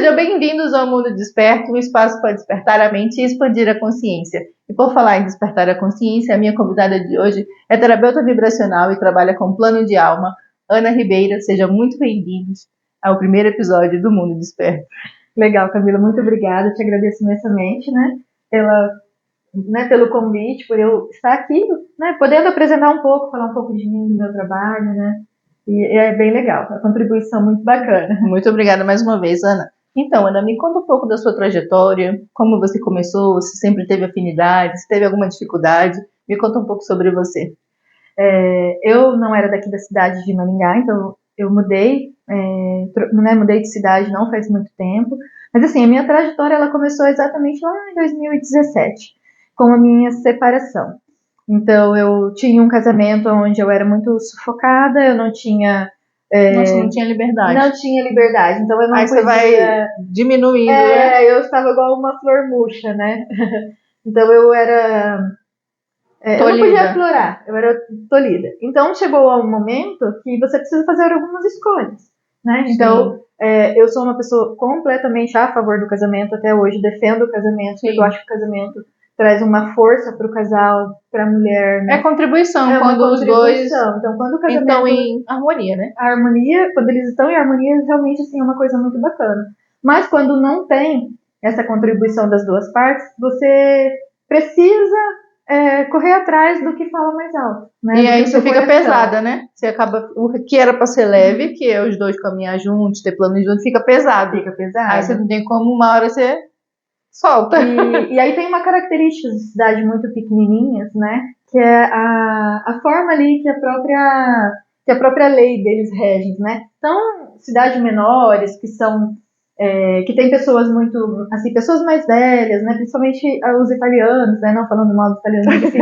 sejam bem-vindos ao Mundo Desperto, um espaço para despertar a mente e expandir a consciência. E por falar em despertar a consciência, a minha convidada de hoje é terapeuta vibracional e trabalha com plano de alma, Ana Ribeira. Sejam muito bem-vindos ao primeiro episódio do Mundo Desperto. Legal, Camila, muito obrigada, te agradeço imensamente, pelo convite, por eu estar aqui, podendo apresentar um pouco, falar um pouco de mim, do meu trabalho, e é bem legal, a contribuição muito bacana. Muito obrigada mais uma vez, Ana. Então, Ana, me conta um pouco da sua trajetória, como você começou, se sempre teve afinidade, se teve alguma dificuldade, me conta um pouco sobre você. Eu não era daqui da cidade de Maringá, então eu mudei de cidade não faz muito tempo, mas assim, a minha trajetória ela começou exatamente lá em 2017, com a minha separação. Então eu tinha um casamento onde eu era muito sufocada, eu não tinha... não tinha liberdade. Não tinha liberdade, então eu não podia... Aí você vai diminuindo, Eu estava igual uma flor murcha, né? Então eu era... eu não podia aflorar, eu era tolhida. Então chegou um momento que você precisa fazer algumas escolhas, né? Então eu sou uma pessoa completamente a favor do casamento, até hoje defendo o casamento, porque eu acho que o casamento traz uma força para o casal, para a mulher, né? É contribuição, os dois então, quando o casamento estão em harmonia, né? A harmonia, quando eles estão em harmonia, realmente assim, é uma coisa muito bacana. Mas quando não tem essa contribuição das duas partes, você precisa correr atrás do que fala mais alto, né? E aí você fica pesada, né? Você acaba, o que era para ser leve, que é os dois caminhar juntos, ter planos juntos, fica pesado. Aí você não tem como, uma hora você solta. E aí tem uma característica de cidades muito pequenininhas, né? Que é a forma ali que a própria lei deles rege, né? Então, cidades menores que são que tem pessoas muito, assim, pessoas mais velhas, né? Principalmente os italianos, né? Não falando mal dos italianos, mas assim,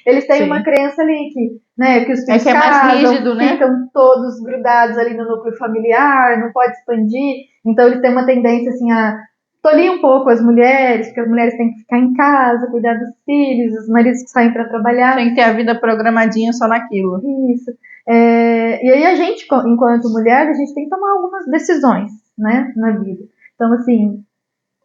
eles têm uma crença ali que os filhos que é mais rígido, né? Ficam todos grudados ali no núcleo familiar, não pode expandir. Então eles têm uma tendência assim a tolir um pouco as mulheres, porque as mulheres têm que ficar em casa, cuidar dos filhos, os maridos que saem para trabalhar. Tem que ter a vida programadinha só naquilo. Isso. E aí a gente, enquanto mulher, a gente tem que tomar algumas decisões, né, na vida. Então, assim,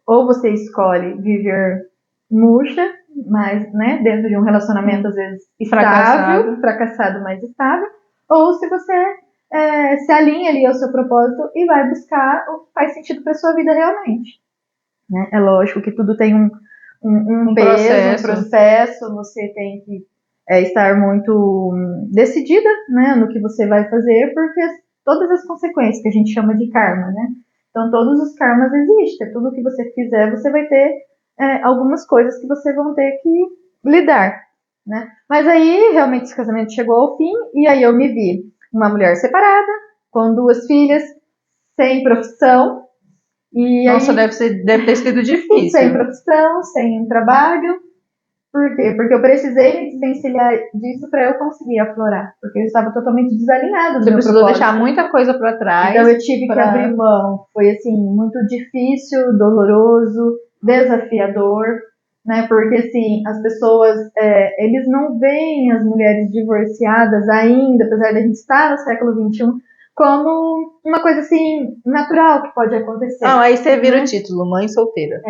ou você escolhe viver murcha, mas, né, dentro de um relacionamento, às vezes, fracassado, mas estável, ou se você se alinha ali ao seu propósito e vai buscar o que faz sentido para sua vida realmente. Né? É lógico que tudo tem um peso, um processo, você tem que estar muito decidida, né, no que você vai fazer, porque todas as consequências que a gente chama de karma, né? Então todos os karmas existem, tudo que você fizer, você vai ter algumas coisas que você vão ter que lidar, né? Mas aí realmente esse casamento chegou ao fim e aí eu me vi uma mulher separada, com 2 filhas, sem profissão. Nossa, deve ter sido difícil. Sem profissão, sem trabalho. Por quê? Porque eu precisei me desvencilhar disso para eu conseguir aflorar. Porque eu estava totalmente desalinhada do meu propósito. Você precisou deixar muita coisa para trás. Então eu tive que abrir mão. Foi assim, muito difícil, doloroso, desafiador, né? Porque assim, as pessoas, eles não veem as mulheres divorciadas ainda, apesar de a gente estar no século XXI, como uma coisa assim, natural que pode acontecer. Aí você vira o título, mãe solteira.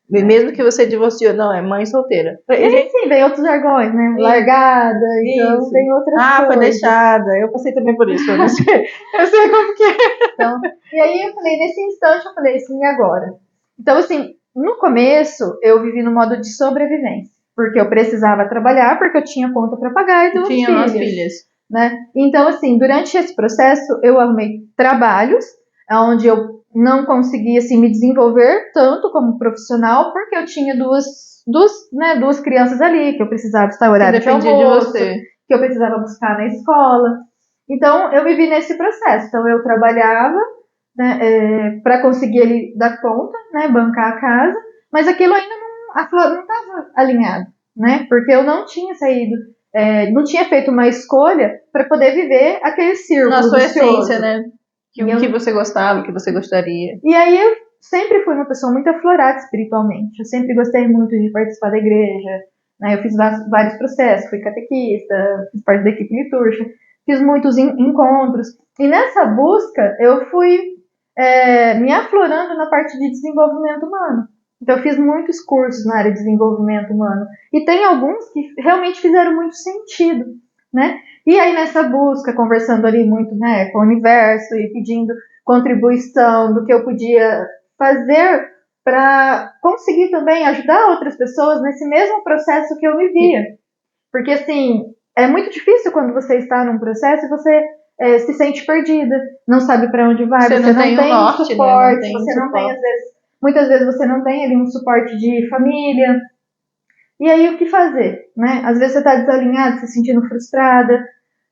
Mesmo que você divorciou, não, é mãe solteira. E sim, vem outros jargões, né? Largada, então tem outras coisas. Foi deixada. Eu passei também por isso. Eu sei como que é. Então, e aí eu falei, nesse instante, eu falei assim, e agora? Então, assim, no começo, eu vivi no modo de sobrevivência. Porque eu precisava trabalhar, porque eu tinha conta para pagar e tinha umas filhas. Né? Então, assim, durante esse processo, eu arrumei trabalhos, onde eu não conseguia assim, me desenvolver tanto como profissional, porque eu tinha duas crianças ali, que eu precisava estar horário de almoço, que eu precisava buscar na escola. Então, eu vivi nesse processo. Então, eu trabalhava, né, para conseguir ali dar conta, né, bancar a casa, mas aquilo ainda não estava alinhado, né, porque eu não tinha saído, não tinha feito uma escolha para poder viver aquele círculo. Na sua essência, né? O que você gostava, o que você gostaria. E aí eu sempre fui uma pessoa muito aflorada espiritualmente. Eu sempre gostei muito de participar da igreja, né? Eu fiz vários processos, fui catequista, fiz parte da equipe litúrgica, fiz muitos encontros. E nessa busca eu fui me aflorando na parte de desenvolvimento humano. Então, eu fiz muitos cursos na área de desenvolvimento humano. E tem alguns que realmente fizeram muito sentido, né? E aí, nessa busca, conversando ali muito, né, com o universo e pedindo contribuição do que eu podia fazer para conseguir também ajudar outras pessoas nesse mesmo processo que eu vivia. Porque, assim, é muito difícil quando você está num processo e você se sente perdida, não sabe para onde vai, você não tem um norte, suporte, né? você não tem, às vezes, muitas vezes você não tem ali um suporte de família. E aí, o que fazer, né? Às vezes você está desalinhada, se sentindo frustrada.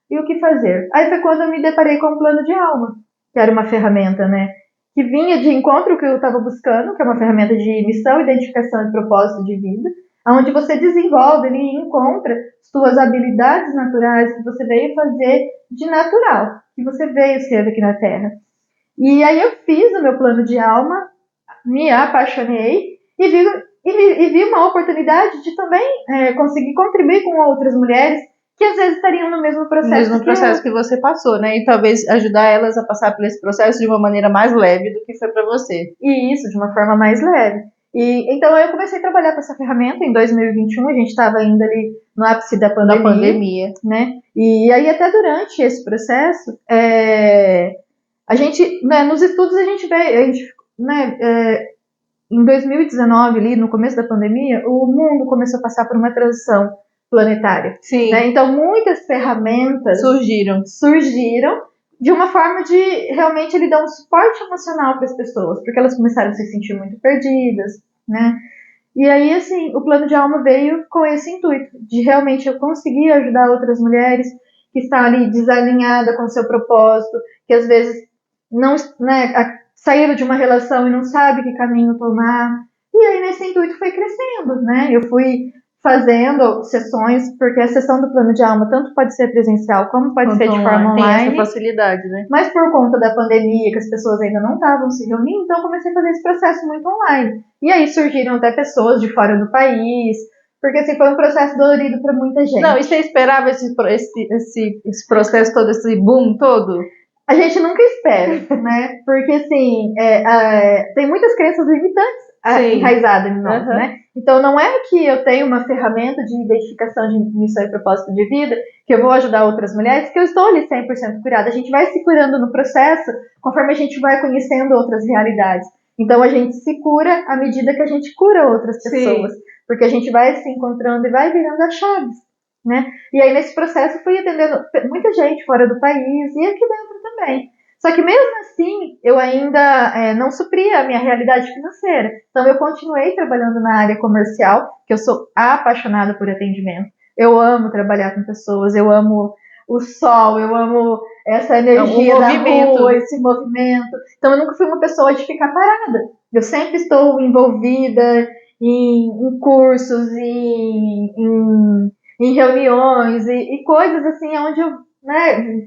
E o que fazer? Aí foi quando eu me deparei com o plano de alma, que era uma ferramenta, né? Que vinha de encontro que eu estava buscando, que é uma ferramenta de missão, identificação e propósito de vida, onde você desenvolve e encontra suas habilidades naturais que você veio fazer de natural, que você veio ser aqui na Terra. E aí eu fiz o meu plano de alma, me apaixonei e vi uma oportunidade de também conseguir contribuir com outras mulheres que às vezes estariam no mesmo processo que você passou, né? E talvez ajudar elas a passar por esse processo de uma maneira mais leve do que foi para você. E isso, de uma forma mais leve. E então eu comecei a trabalhar com essa ferramenta em 2021, a gente estava ainda ali no ápice da pandemia, né? E aí até durante esse processo, a gente, né, nos estudos a gente vê, em 2019 ali, no começo da pandemia, o mundo começou a passar por uma transição planetária. Sim. Né? Então muitas ferramentas surgiram de uma forma de realmente ele dar um suporte emocional para as pessoas, porque elas começaram a se sentir muito perdidas, né? E aí, assim, o plano de alma veio com esse intuito, de realmente eu conseguir ajudar outras mulheres que estão ali desalinhadas com o seu propósito, que às vezes não, né, saíram de uma relação e não sabe que caminho tomar. E aí, nesse intuito, foi crescendo, né? Eu fui fazendo sessões, porque a sessão do plano de alma tanto pode ser presencial como pode ser de forma online. Tem essa facilidade, né? Mas por conta da pandemia, que as pessoas ainda não estavam se reunindo, então eu comecei a fazer esse processo muito online. E aí surgiram até pessoas de fora do país, porque assim, foi um processo dolorido para muita gente. Não, e você esperava esse processo todo, esse boom todo? A gente nunca espera, né? Porque assim, tem muitas crenças limitantes enraizadas em nós, né? Então não é que eu tenho uma ferramenta de identificação de missão e propósito de vida, que eu vou ajudar outras mulheres, que eu estou ali 100% curada. A gente vai se curando no processo, conforme a gente vai conhecendo outras realidades. Então a gente se cura à medida que a gente cura outras pessoas. Sim. Porque a gente vai se encontrando e vai virando as chaves, né? E aí nesse processo eu fui atendendo muita gente fora do país e aqui dentro também. Só que mesmo assim, eu ainda não supria a minha realidade financeira. Então eu continuei trabalhando na área comercial, que eu sou apaixonada por atendimento. Eu amo trabalhar com pessoas, eu amo o sol, eu amo essa energia da rua, esse movimento. Então eu nunca fui uma pessoa de ficar parada. Eu sempre estou envolvida em cursos, em reuniões e coisas assim, onde eu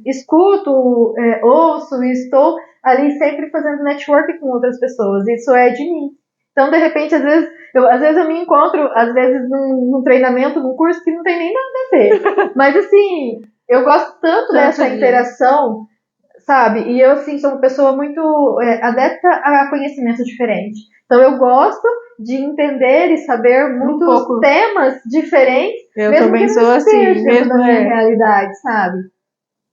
escuto, ouço e estou ali sempre fazendo network com outras pessoas. Isso é de mim. Então, de repente, às vezes eu me encontro, às vezes, num treinamento, num curso que não tem nem nada a ver. Mas, assim, eu gosto tanto dessa interação, sabe? E eu, assim, sou uma pessoa muito adepta a conhecimento diferente. Então, eu gosto de entender e saber muitos temas diferentes. Eu mesmo também sou assim, mesmo da minha realidade, sabe?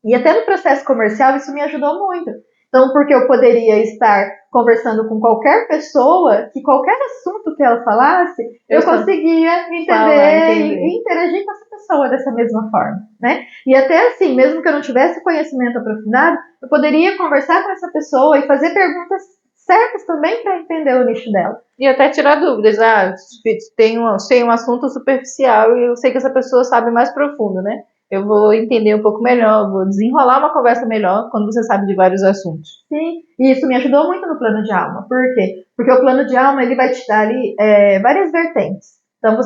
E até no processo comercial isso me ajudou muito. Então, porque eu poderia estar conversando com qualquer pessoa, que qualquer assunto que ela falasse, eu conseguia entender e interagir com essa pessoa dessa mesma forma, né? E até assim, mesmo que eu não tivesse conhecimento aprofundado, eu poderia conversar com essa pessoa e fazer perguntas certas também para entender o nicho dela. E até tirar dúvidas. Tem um assunto superficial e eu sei que essa pessoa sabe mais profundo, né? Eu vou entender um pouco melhor, vou desenrolar uma conversa melhor quando você sabe de vários assuntos. Sim, e isso me ajudou muito no plano de alma. Por quê? Porque o plano de alma ele vai te dar ali várias vertentes. Então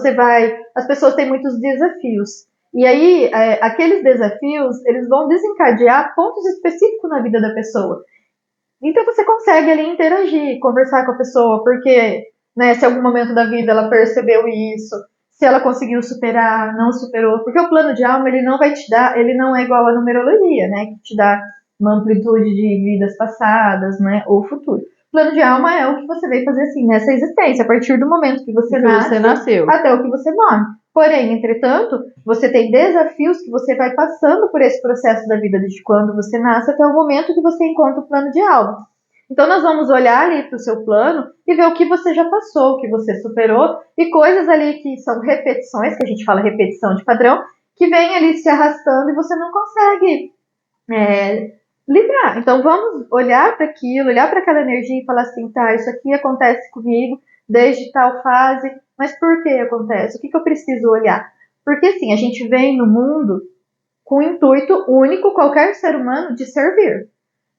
as pessoas têm muitos desafios. E aí, aqueles desafios, eles vão desencadear pontos específicos na vida da pessoa. Então você consegue ali interagir, conversar com a pessoa, porque se em algum momento da vida ela percebeu isso, se ela conseguiu superar, não superou, porque o plano de alma ele não vai te dar, ele não é igual à numerologia, né, que te dá uma amplitude de vidas passadas, né, ou futuro. Plano de alma é o que você veio fazer assim nessa existência, a partir do momento que você nasceu até o que você morre. Porém, entretanto, você tem desafios que você vai passando por esse processo da vida, desde quando você nasce até o momento que você encontra o plano de alma. Então, nós vamos olhar ali para o seu plano e ver o que você já passou, o que você superou, e coisas ali que são repetições, que a gente fala repetição de padrão, que vem ali se arrastando e você não consegue livrar. Então vamos olhar para aquilo, olhar para aquela energia e falar assim, tá, isso aqui acontece comigo desde tal fase, mas por que acontece? O que eu preciso olhar? Porque assim, a gente vem no mundo com o intuito único, qualquer ser humano, de servir.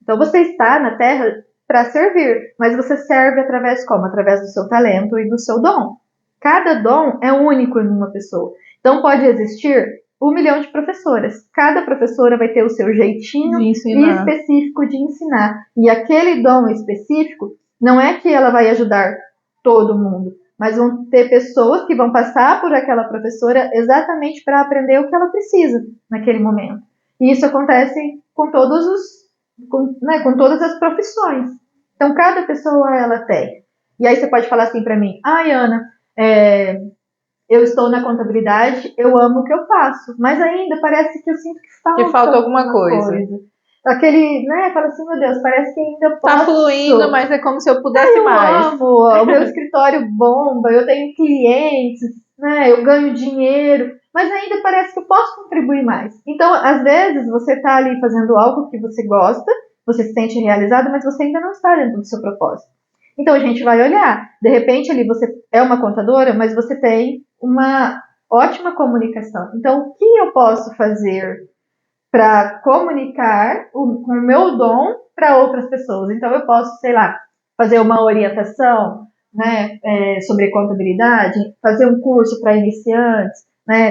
Então você está na Terra para servir, mas você serve através como? Através do seu talento e do seu dom. Cada dom é único em uma pessoa. Então pode existir 1 milhão de professoras. Cada professora vai ter o seu jeitinho específico de ensinar. E aquele dom específico, não é que ela vai ajudar todo mundo, mas vão ter pessoas que vão passar por aquela professora exatamente para aprender o que ela precisa naquele momento. E isso acontece com todas as profissões. Então, cada pessoa ela tem. E aí você pode falar assim para mim, ai, Ana, eu estou na contabilidade, eu amo o que eu faço, mas ainda parece que eu sinto que falta alguma coisa. Aquele, fala assim, meu Deus, parece que ainda eu posso. Tá fluindo, mas é como se eu pudesse mais. Eu amo, o meu escritório bomba, eu tenho clientes, eu ganho dinheiro, mas ainda parece que eu posso contribuir mais. Então, às vezes, você tá ali fazendo algo que você gosta, você se sente realizado, mas você ainda não está dentro do seu propósito. Então, a gente vai olhar. De repente, ali você é uma contadora, mas você tem uma ótima comunicação. Então, o que eu posso fazer para comunicar com o meu dom para outras pessoas? Então, eu posso, sei lá, fazer uma orientação sobre contabilidade, fazer um curso para iniciantes,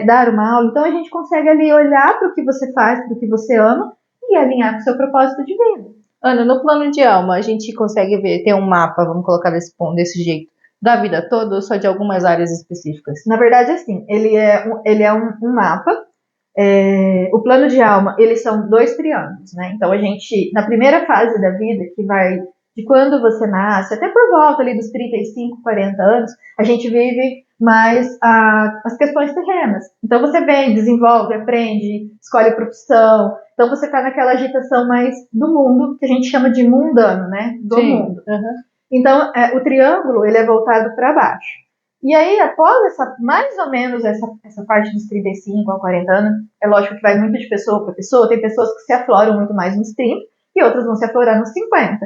dar uma aula. Então, a gente consegue ali olhar para o que você faz, para o que você ama e alinhar com o seu propósito de vida. Ana, no plano de alma, a gente consegue ver, tem um mapa, vamos colocar desse jeito, da vida toda ou só de algumas áreas específicas? Na verdade, assim, ele é um mapa. O plano de alma, eles são 2 triângulos, né? Então, a gente, na primeira fase da vida, que vai de quando você nasce, até por volta ali dos 35, 40 anos, a gente vive mais as questões terrenas. Então, você vem, desenvolve, aprende, escolhe profissão. Então, você está naquela agitação mais do mundo, que a gente chama de mundano, né? Do mundo. Uhum. Então, o triângulo, ele é voltado para baixo. E aí, após mais ou menos essa parte dos 35 a 40 anos, é lógico que vai muito de pessoa para pessoa, tem pessoas que se afloram muito mais nos 30 e outras vão se aflorar nos 50.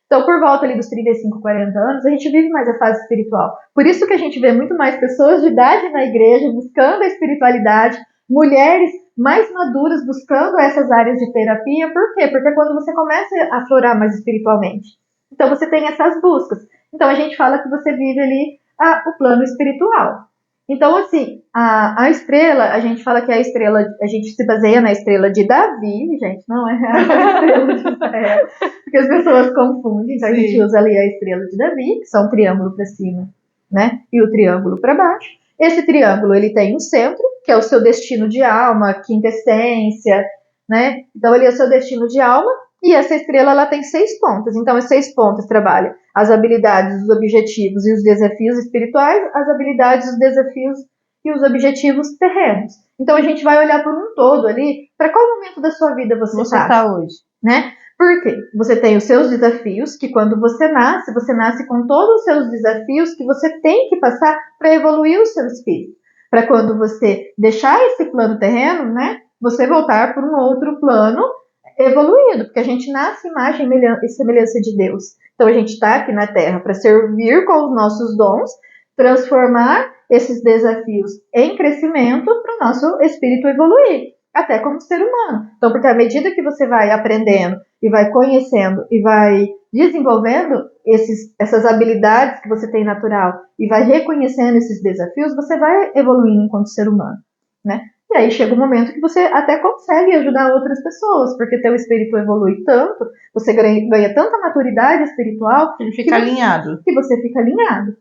Então, por volta ali dos 35, 40 anos, a gente vive mais a fase espiritual. Por isso que a gente vê muito mais pessoas de idade na igreja buscando a espiritualidade, mulheres mais maduras buscando essas áreas de terapia. Por quê? Porque é quando você começa a aflorar mais espiritualmente. Então, você tem essas buscas. Então, a gente fala que você vive ali o plano espiritual. Então, assim, a estrela, a gente fala que a estrela, a gente se baseia na estrela de Davi, gente, não é a estrela de Israel, porque as pessoas confundem. Então, a gente usa ali a estrela de Davi, que são um triângulo para cima, né, e o triângulo para baixo. Esse triângulo, ele tem um centro, que é o seu destino de alma, quinta essência, né, então ele é o seu destino de alma, e essa estrela, ela tem 6 pontas. Então, as 6 pontas trabalham as habilidades, os objetivos e os desafios espirituais, as habilidades, os desafios e os objetivos terrenos. Então, a gente vai olhar por um todo ali, para qual momento da sua vida você está hoje, né? Por quê? Você tem os seus desafios, que quando você nasce com todos os seus desafios que você tem que passar para evoluir o seu espírito. Para quando você deixar esse plano terreno, né? Você voltar para um outro plano evoluído, porque a gente nasce imagem e semelhança de Deus. Então a gente está aqui na Terra para servir com os nossos dons, transformar esses desafios em crescimento para o nosso espírito evoluir, até como ser humano. Então, porque à medida que você vai aprendendo e vai conhecendo e vai desenvolvendo essas habilidades que você tem natural e vai reconhecendo esses desafios, você vai evoluindo enquanto ser humano, né? E aí chega um momento que você até consegue ajudar outras pessoas, porque teu espírito evolui tanto, você ganha tanta maturidade espiritual que fica alinhado. Que você fica alinhado.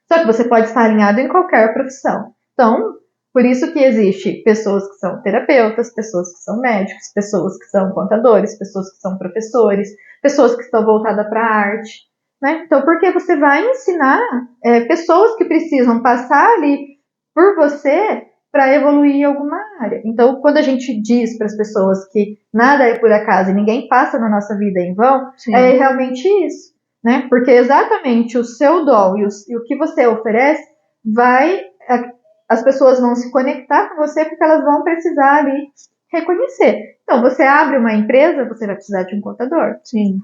Só que você pode estar alinhado em qualquer profissão. Então, Por isso que existe pessoas que são terapeutas, pessoas que são médicos, pessoas que são contadores, pessoas que são professores, pessoas que estão voltadas para a arte, né? Então, porque você vai ensinar pessoas que precisam passar ali por você para evoluir em alguma área. Então, quando a gente diz para as pessoas que nada é por acaso e ninguém passa na nossa vida em vão, Sim. é realmente isso, né? Porque exatamente o seu dom e o que você oferece as pessoas vão se conectar com você porque elas vão precisar ali reconhecer. Então, você abre uma empresa, você vai precisar de um contador. Sim.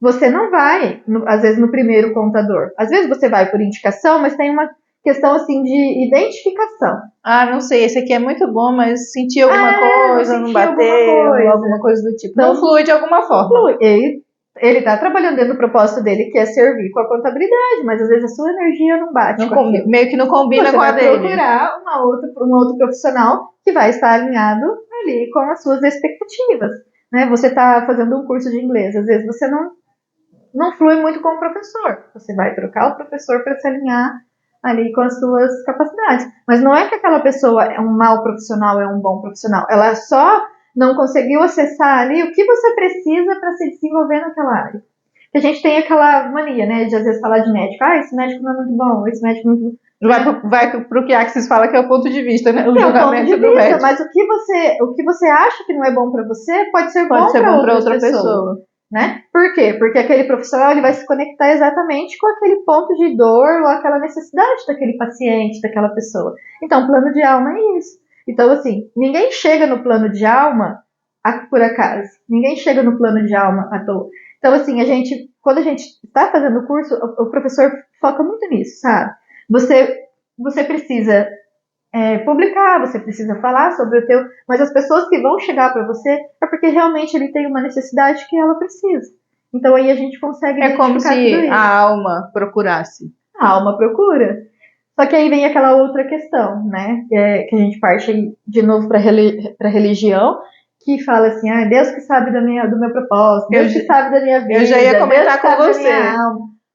Você não vai, às vezes, no primeiro contador. Às vezes você vai por indicação, mas tem uma questão, assim, de identificação. Ah, não sei, esse aqui é muito bom, mas senti alguma coisa, não bateu, alguma coisa do tipo. Então, não flui de alguma forma. Flui. Ele tá trabalhando dentro do propósito dele, que é servir com a contabilidade, mas às vezes a sua energia não bate meio que não combina com a dele. Você vai procurar um outro profissional que vai estar alinhado ali com as suas expectativas, né? Você está fazendo um curso de inglês, às vezes você não flui muito com o professor. Você vai trocar o professor para se alinhar ali com as suas capacidades. Mas não é que aquela pessoa é um mau profissional, é um bom profissional. Ela só não conseguiu acessar ali o que você precisa para se desenvolver naquela área. Porque a gente tem aquela mania, né, de às vezes falar de médico. Ah, esse médico não é muito bom, esse médico não é muito bom. Vai pro que Axis fala que é o ponto de vista, né? O julgamento do médico. Mas o que você acha que não é bom para você pode ser bom para outra pessoa. Né? Por quê? Porque aquele profissional ele vai se conectar exatamente com aquele ponto de dor ou aquela necessidade daquele paciente, daquela pessoa. Então, plano de alma é isso. Então, assim, ninguém chega no plano de alma por acaso. Ninguém chega no plano de alma à toa. Então, assim, quando a gente está fazendo o curso, o professor foca muito nisso, sabe? Você precisa publicar, você precisa falar sobre o teu, mas as pessoas que vão chegar para você é porque realmente ele tem uma necessidade que ela precisa. Então aí a gente consegue identificar tudo isso. É como se a alma procurasse. A alma procura. Só que aí vem aquela outra questão, né? Que a gente parte aí de novo para a religião, que fala assim, Deus que sabe do meu propósito, Deus que sabe da minha vida. Eu já ia comentar com você.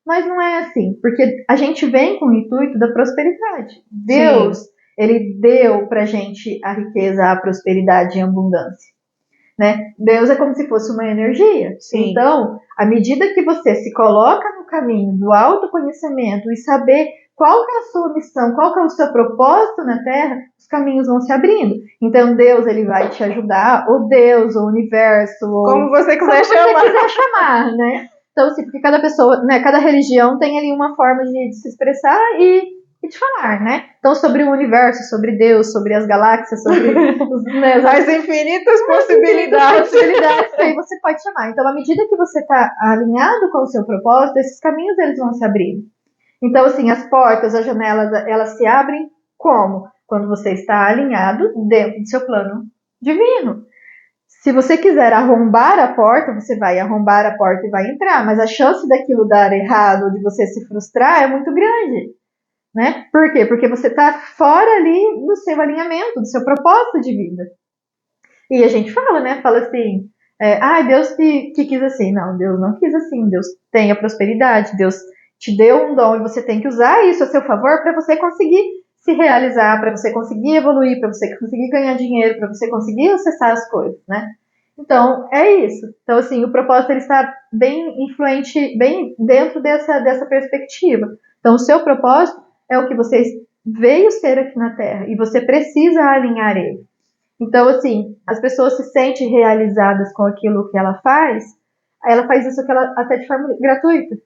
Mas não é assim, porque a gente vem com o intuito da prosperidade. Deus, sim, ele deu pra gente a riqueza, a prosperidade e a abundância, né? Deus é como se fosse uma energia. Sim. Então, à medida que você se coloca no caminho do autoconhecimento e saber qual que é a sua missão, qual que é o seu propósito na Terra, os caminhos vão se abrindo. Então, Deus, ele vai te ajudar, ou Deus, ou o universo, ou como você quiser chamar, né? Então, assim, porque cada pessoa, né, cada religião tem ali uma forma de se expressar e de falar, né? Então, sobre o universo, sobre Deus, sobre as galáxias, sobre as infinitas possibilidades. Que aí você pode chamar. Então, à medida que você está alinhado com o seu propósito, esses caminhos eles vão se abrir. Então, assim, as portas, as janelas, elas se abrem como? Quando você está alinhado dentro do seu plano divino. Se você quiser arrombar a porta, você vai arrombar a porta e vai entrar, mas a chance daquilo dar errado, de você se frustrar, é muito grande, né? Por quê? Porque você está fora ali do seu alinhamento, do seu propósito de vida. E a gente fala, né? Fala assim, Deus que quis assim. Não, Deus não quis assim. Deus tem a prosperidade, Deus te deu um dom e você tem que usar isso a seu favor para você conseguir se realizar, para você conseguir evoluir, para você conseguir ganhar dinheiro, para você conseguir acessar as coisas, né? Então, é isso. Então, assim, o propósito ele está bem influente, bem dentro dessa perspectiva. Então, o seu propósito é o que você veio ser aqui na Terra e você precisa alinhar ele. Então, assim, as pessoas se sentem realizadas com aquilo que ela faz isso até de forma gratuita.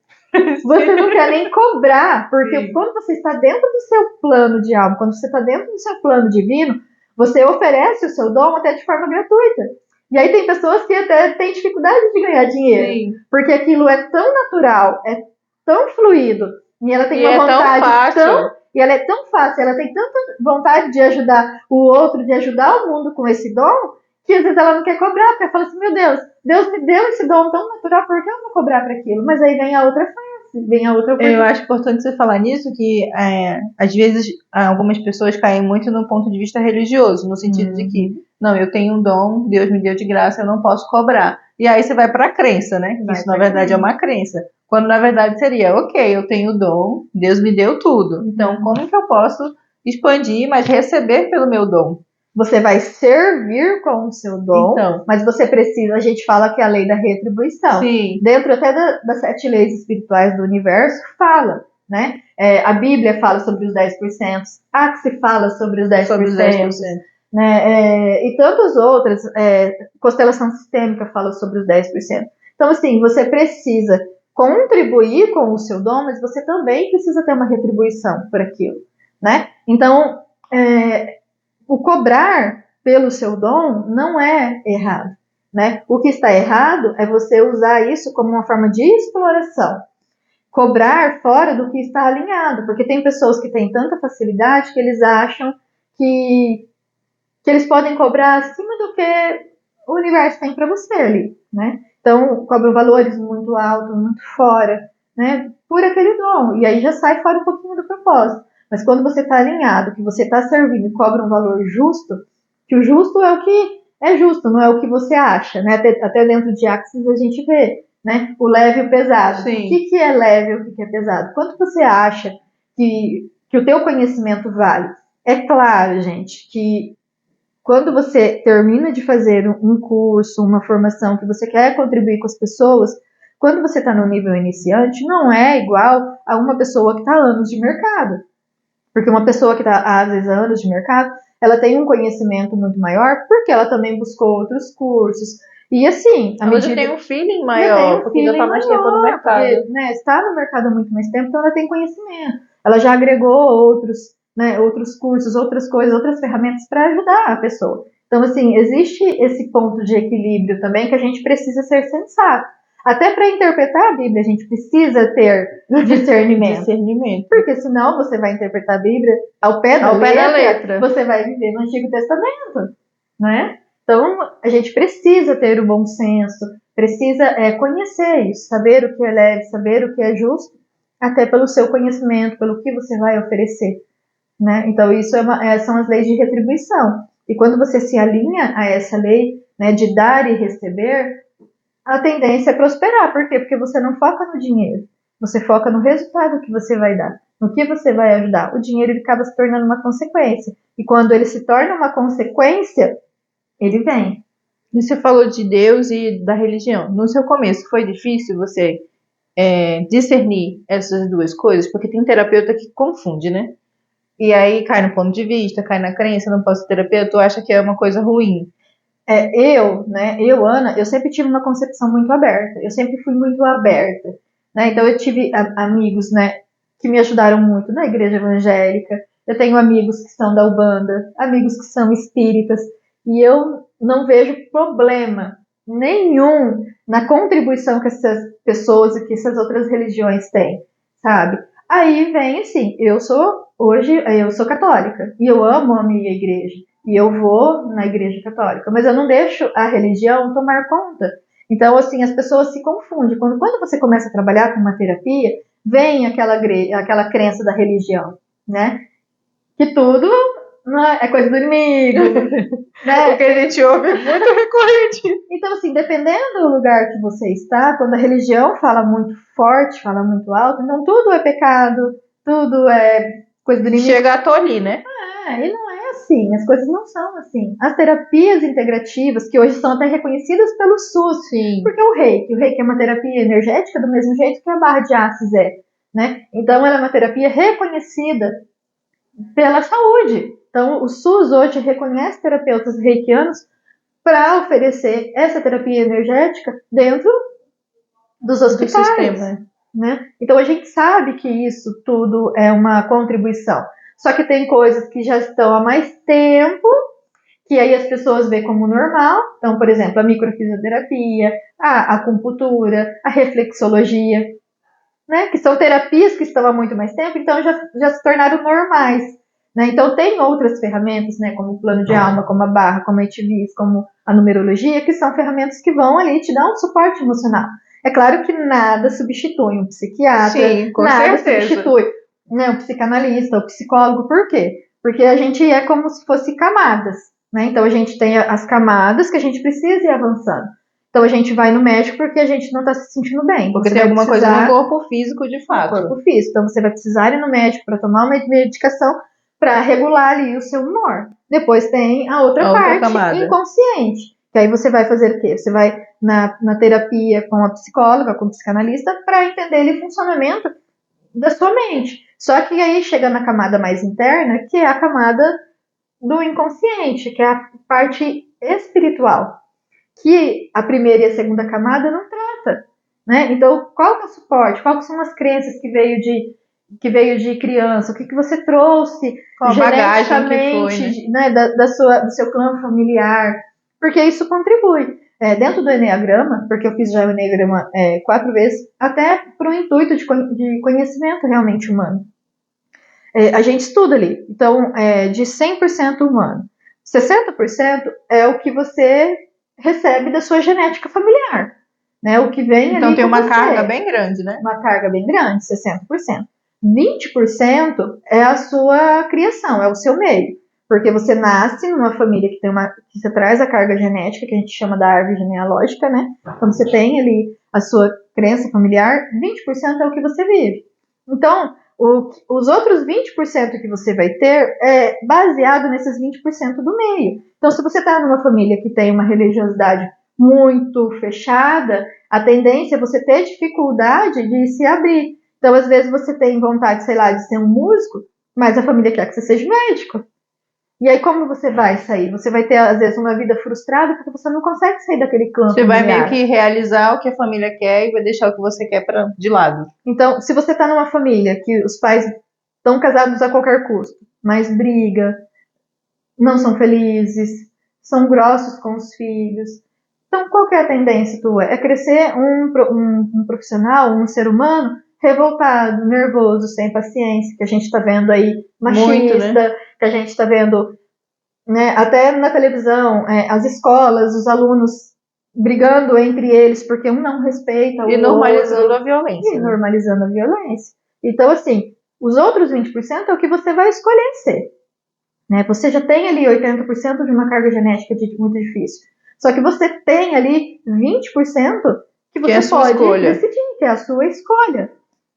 Você não quer nem cobrar, porque sim, quando você está dentro do seu plano de alma, quando você está dentro do seu plano divino, você oferece o seu dom até de forma gratuita. E aí tem pessoas que até têm dificuldade de ganhar dinheiro, sim, porque aquilo é tão natural, é tão fluido, e ela tem uma vontade e ela é tão fácil, ela tem tanta vontade de ajudar o outro, de ajudar o mundo com esse dom, que às vezes ela não quer cobrar, porque ela fala assim, meu Deus, Deus me deu esse dom tão natural, por que eu vou cobrar para aquilo? Mas aí vem a outra face, vem a outra coisa. Eu acho importante você falar nisso, que às vezes algumas pessoas caem muito no ponto de vista religioso, no sentido de que, não, eu tenho um dom, Deus me deu de graça, eu não posso cobrar. E aí você vai para a crença, né? Isso na verdade é uma crença. Quando na verdade seria, ok, eu tenho o dom, Deus me deu tudo. Então, como que eu posso expandir, mas receber pelo meu dom. Você vai servir com o seu dom, Então. mas você precisa, a gente fala que é a lei da retribuição. Sim. Dentro até das 7 leis espirituais do universo, fala, né? A Bíblia fala sobre os 10%, Axis fala sobre os 10%, Sobre os 10%. Né? E tantas outras, constelação sistêmica fala sobre os 10%. Então, assim, você precisa contribuir com o seu dom, mas você também precisa ter uma retribuição por aquilo, né? Então, o cobrar pelo seu dom não é errado, né? O que está errado é você usar isso como uma forma de exploração. Cobrar fora do que está alinhado, porque tem pessoas que têm tanta facilidade que eles acham que eles podem cobrar acima do que o universo tem para você ali, né? Então, cobram valores muito altos, muito fora, né? Por aquele dom. E aí já sai fora um pouquinho do propósito. Mas quando você está alinhado, que você está servindo e cobra um valor justo, que o justo é o que é justo, não é o que você acha, né? Até dentro de Axis a gente vê, né? O leve e o pesado. Sim. O que é leve e o que é pesado? Quanto você acha que o teu conhecimento vale? É claro, gente, que quando você termina de fazer um curso, uma formação que você quer contribuir com as pessoas, quando você está no nível iniciante, não é igual a uma pessoa que está há anos de mercado. Porque uma pessoa que está, às vezes, há anos de mercado, ela tem um conhecimento muito maior, porque ela também buscou outros cursos. E assim, ela já tem um feeling maior, porque já está mais tempo no mercado. Porque, né, está no mercado há muito mais tempo, então ela tem conhecimento. Ela já agregou outros cursos, outras coisas, outras ferramentas para ajudar a pessoa. Então, assim, existe esse ponto de equilíbrio também que a gente precisa ser sensato. Até para interpretar a Bíblia, a gente precisa ter discernimento. Porque senão você vai interpretar a Bíblia ao pé da letra, você vai viver no Antigo Testamento, né? Então, a gente precisa ter o bom senso, precisa conhecer isso, saber o que é leve, saber o que é justo, até pelo seu conhecimento, pelo que você vai oferecer, né? Então, isso são as leis de retribuição. E quando você se alinha a essa lei, né, de dar e receber, a tendência é prosperar. Por quê? Porque você não foca no dinheiro, você foca no resultado que você vai dar, no que você vai ajudar. O dinheiro ele acaba se tornando uma consequência. E quando ele se torna uma consequência, ele vem. E você falou de Deus e da religião. No seu começo, foi difícil você discernir essas duas coisas? Porque tem terapeuta que confunde, né? E aí cai no ponto de vista, cai na crença, não posso ser terapeuta, ou acha que é uma coisa ruim. Ana, eu sempre tive uma concepção muito aberta. Eu sempre fui muito aberta, né? Então eu tive amigos, né, que me ajudaram muito na igreja evangélica. Eu tenho amigos que são da Umbanda, amigos que são espíritas, e eu não vejo problema nenhum na contribuição que essas pessoas e que essas outras religiões têm, sabe? Aí vem assim, eu sou católica e eu amo a minha igreja. E eu vou na igreja católica, mas eu não deixo a religião tomar conta. Então, assim, as pessoas se confundem. Quando você começa a trabalhar com uma terapia, vem aquela crença da religião, né? Que tudo é coisa do inimigo, né? O que a gente ouve é muito recorrente. Então, assim, dependendo do lugar que você está, quando a religião fala muito forte, fala muito alto, então tudo é pecado, tudo é coisa do inimigo. Chega a tolir, né? E não é assim, as coisas não são assim. As terapias integrativas, que hoje são até reconhecidas pelo SUS, sim, porque o reiki é uma terapia energética do mesmo jeito que a barra de Axis né? Então ela é uma terapia reconhecida pela saúde. Então o SUS hoje reconhece terapeutas reikianos para oferecer essa terapia energética dentro dos hospitais, do sistema, né? Então a gente sabe que isso tudo é uma contribuição. Só que tem coisas que já estão há mais tempo, que aí as pessoas veem como normal. Então, por exemplo, a microfisioterapia, a acupuntura, a reflexologia, né? Que são terapias que estão há muito mais tempo, então já se tornaram normais. Né? Então, tem outras ferramentas, né? Como o plano de alma, como a barra, como a HVs, como a numerologia, que são ferramentas que vão ali te dar um suporte emocional. É claro que nada substitui um psiquiatra, sim, com nada certeza. substitui, né, um psicanalista, o psicólogo. Por quê? Porque a gente é como se fosse camadas, né? Então a gente tem as camadas que a gente precisa ir avançando. Então a gente vai no médico porque a gente não está se sentindo bem. Porque tem alguma coisa no corpo físico de fato. No corpo físico. Então você vai precisar ir no médico para tomar uma medicação para regular ali o seu humor. Depois tem a outra parte camada. inconsciente, que aí você vai fazer o quê? Você vai na terapia com a psicóloga, com o psicanalista, para entender ali o funcionamento da sua mente. Só que aí chega na camada mais interna, que é a camada do inconsciente, que é a parte espiritual, que a primeira e a segunda camada não trata, né? Então, qual que é o suporte? Quais são as crenças que veio de criança? O que você trouxe Qual a bagagem que geneticamente, né, do seu clã familiar? Porque isso contribui. Dentro do Enneagrama, porque eu fiz já o Enneagrama 4 vezes, até para o intuito de conhecimento realmente humano. A gente estuda ali. Então, de 100% humano, 60% é o que você recebe da sua genética familiar. Né? O que vem então ali tem com uma você. carga bem grande, né? Uma carga bem grande, 60%. 20% é a sua criação, é o seu meio. Porque você nasce numa família que você traz a carga genética, que a gente chama da árvore genealógica, né? Então você tem ali a sua crença familiar, 20% é o que você vive. Então, os outros 20% que você vai ter é baseado nesses 20% do meio. Então, se você está numa família que tem uma religiosidade muito fechada, a tendência é você ter dificuldade de se abrir. Então, às vezes, você tem vontade, sei lá, de ser um músico, mas a família quer que você seja médico. E aí, como você vai sair? Você vai ter, às vezes, uma vida frustrada porque você não consegue sair daquele clã Você familiar. vai meio que realizar o que a família quer e vai deixar o que você quer de lado. Então, se você está numa família que os pais estão casados a qualquer custo, mas briga, não são felizes, são grossos com os filhos. Então, qual que é a tendência tua? É crescer um profissional, um ser humano revoltado, nervoso, sem paciência, que a gente está vendo aí machista, muito, né? que a gente está vendo, né, até na televisão, as escolas, os alunos brigando entre eles porque um não respeita o outro. E normalizando a violência. E normalizando a violência. Então, assim, os outros 20% é o que você vai escolher ser. Né? Você já tem ali 80% de uma carga genética muito difícil. Só que você tem ali 20% que você pode decidir, que é a sua escolha.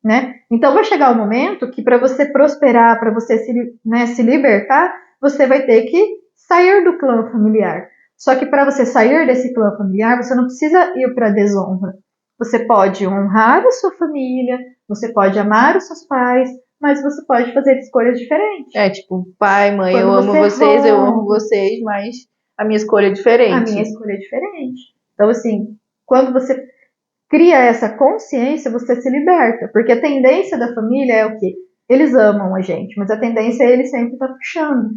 Né? Então vai chegar o momento que para você prosperar, para você se libertar, você vai ter que sair do clã familiar. Só que para você sair desse clã familiar, você não precisa ir para a desonra. Você pode honrar a sua família, você pode amar os seus pais, mas você pode fazer escolhas diferentes. Tipo, pai, mãe, eu amo vocês, eu amo vocês, mas a minha escolha é diferente. A minha escolha é diferente. Então, assim, quando você cria essa consciência, você se liberta. Porque a tendência da família é o quê? Eles amam a gente, mas a tendência é ele sempre estar puxando.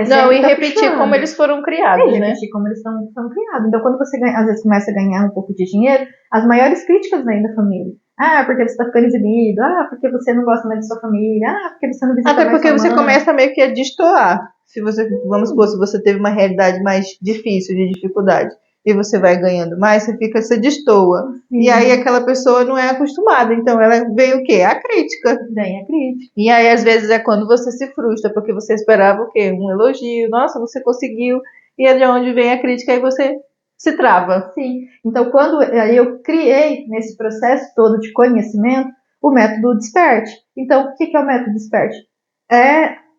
Não, e repetir como eles foram criados, né? Repetir como eles são criados. Então, quando você às vezes começa a ganhar um pouco de dinheiro, as maiores críticas vêm da família. Ah, porque você está ficando exibido. Ah, porque você não gosta mais da sua família. Ah, porque você não visita mais Até porque sua você mãe. começa meio que a destoar. Se você, vamos supor, se você teve uma realidade mais difícil, de dificuldade, e você vai ganhando mais, você destoa. Sim. E aí aquela pessoa não é acostumada. Então ela vem o quê? A crítica. Vem a crítica. E aí às vezes é quando você se frustra, porque você esperava o quê? Um elogio. Nossa, você conseguiu. E é de onde vem a crítica e você se trava. Sim. Então quando aí eu criei nesse processo todo de conhecimento o método Desperte. Então o que é o método Desperte?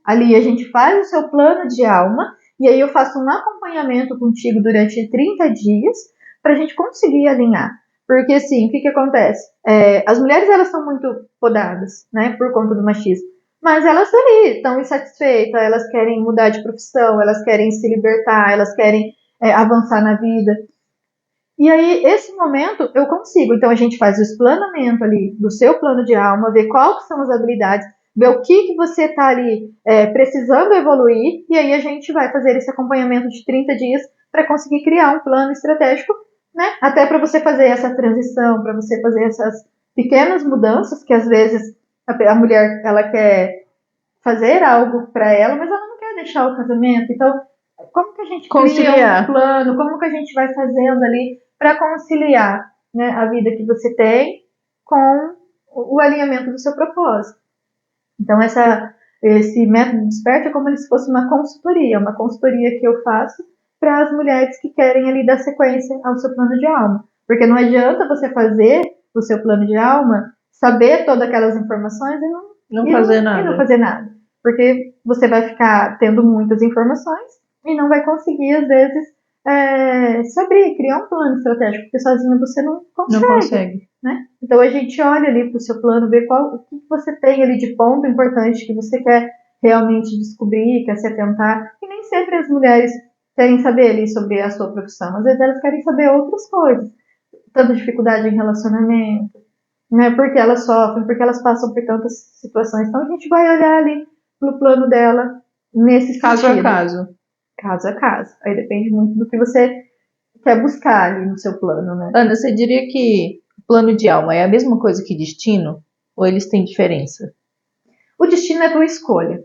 Ali a gente faz o seu plano de alma e aí eu faço um acompanhamento contigo durante 30 dias para a gente conseguir alinhar. Porque assim, o que acontece? As mulheres elas são muito podadas, né, por conta do machismo. Mas elas ali estão insatisfeitas, elas querem mudar de profissão, elas querem se libertar, elas querem avançar na vida. E aí, esse momento eu consigo. Então a gente faz o explanamento ali do seu plano de alma, ver quais são as habilidades, ver o que você está ali precisando evoluir, e aí a gente vai fazer esse acompanhamento de 30 dias para conseguir criar um plano estratégico, né? Até para você fazer essa transição, para você fazer essas pequenas mudanças, que às vezes a mulher ela quer fazer algo para ela, mas ela não quer deixar o casamento. Então, como que a gente cria um plano, como que a gente vai fazendo ali para conciliar, né, a vida que você tem com o alinhamento do seu propósito. Então, esse método Desperte é como se fosse uma consultoria que eu faço para as mulheres que querem ali dar sequência ao seu plano de alma. Porque não adianta você fazer o seu plano de alma, saber todas aquelas informações e não fazer nada. Porque você vai ficar tendo muitas informações e não vai conseguir, às vezes, se abrir, criar um plano estratégico, porque sozinho você não consegue. Né? Então a gente olha ali para o seu plano, vê o que você tem ali de ponto importante que você quer realmente descobrir, quer se atentar. E nem sempre as mulheres querem saber ali sobre a sua profissão, às vezes elas querem saber outras coisas, tanta dificuldade em relacionamento, né? Porque elas sofrem, porque elas passam por tantas situações. Então a gente vai olhar ali pro plano dela nesse Caso sentido. a caso. Caso a caso. Aí depende muito do que você quer buscar ali no seu plano, né? Ana, você diria que o plano de alma é a mesma coisa que destino? Ou eles têm diferença? O destino é tua escolha.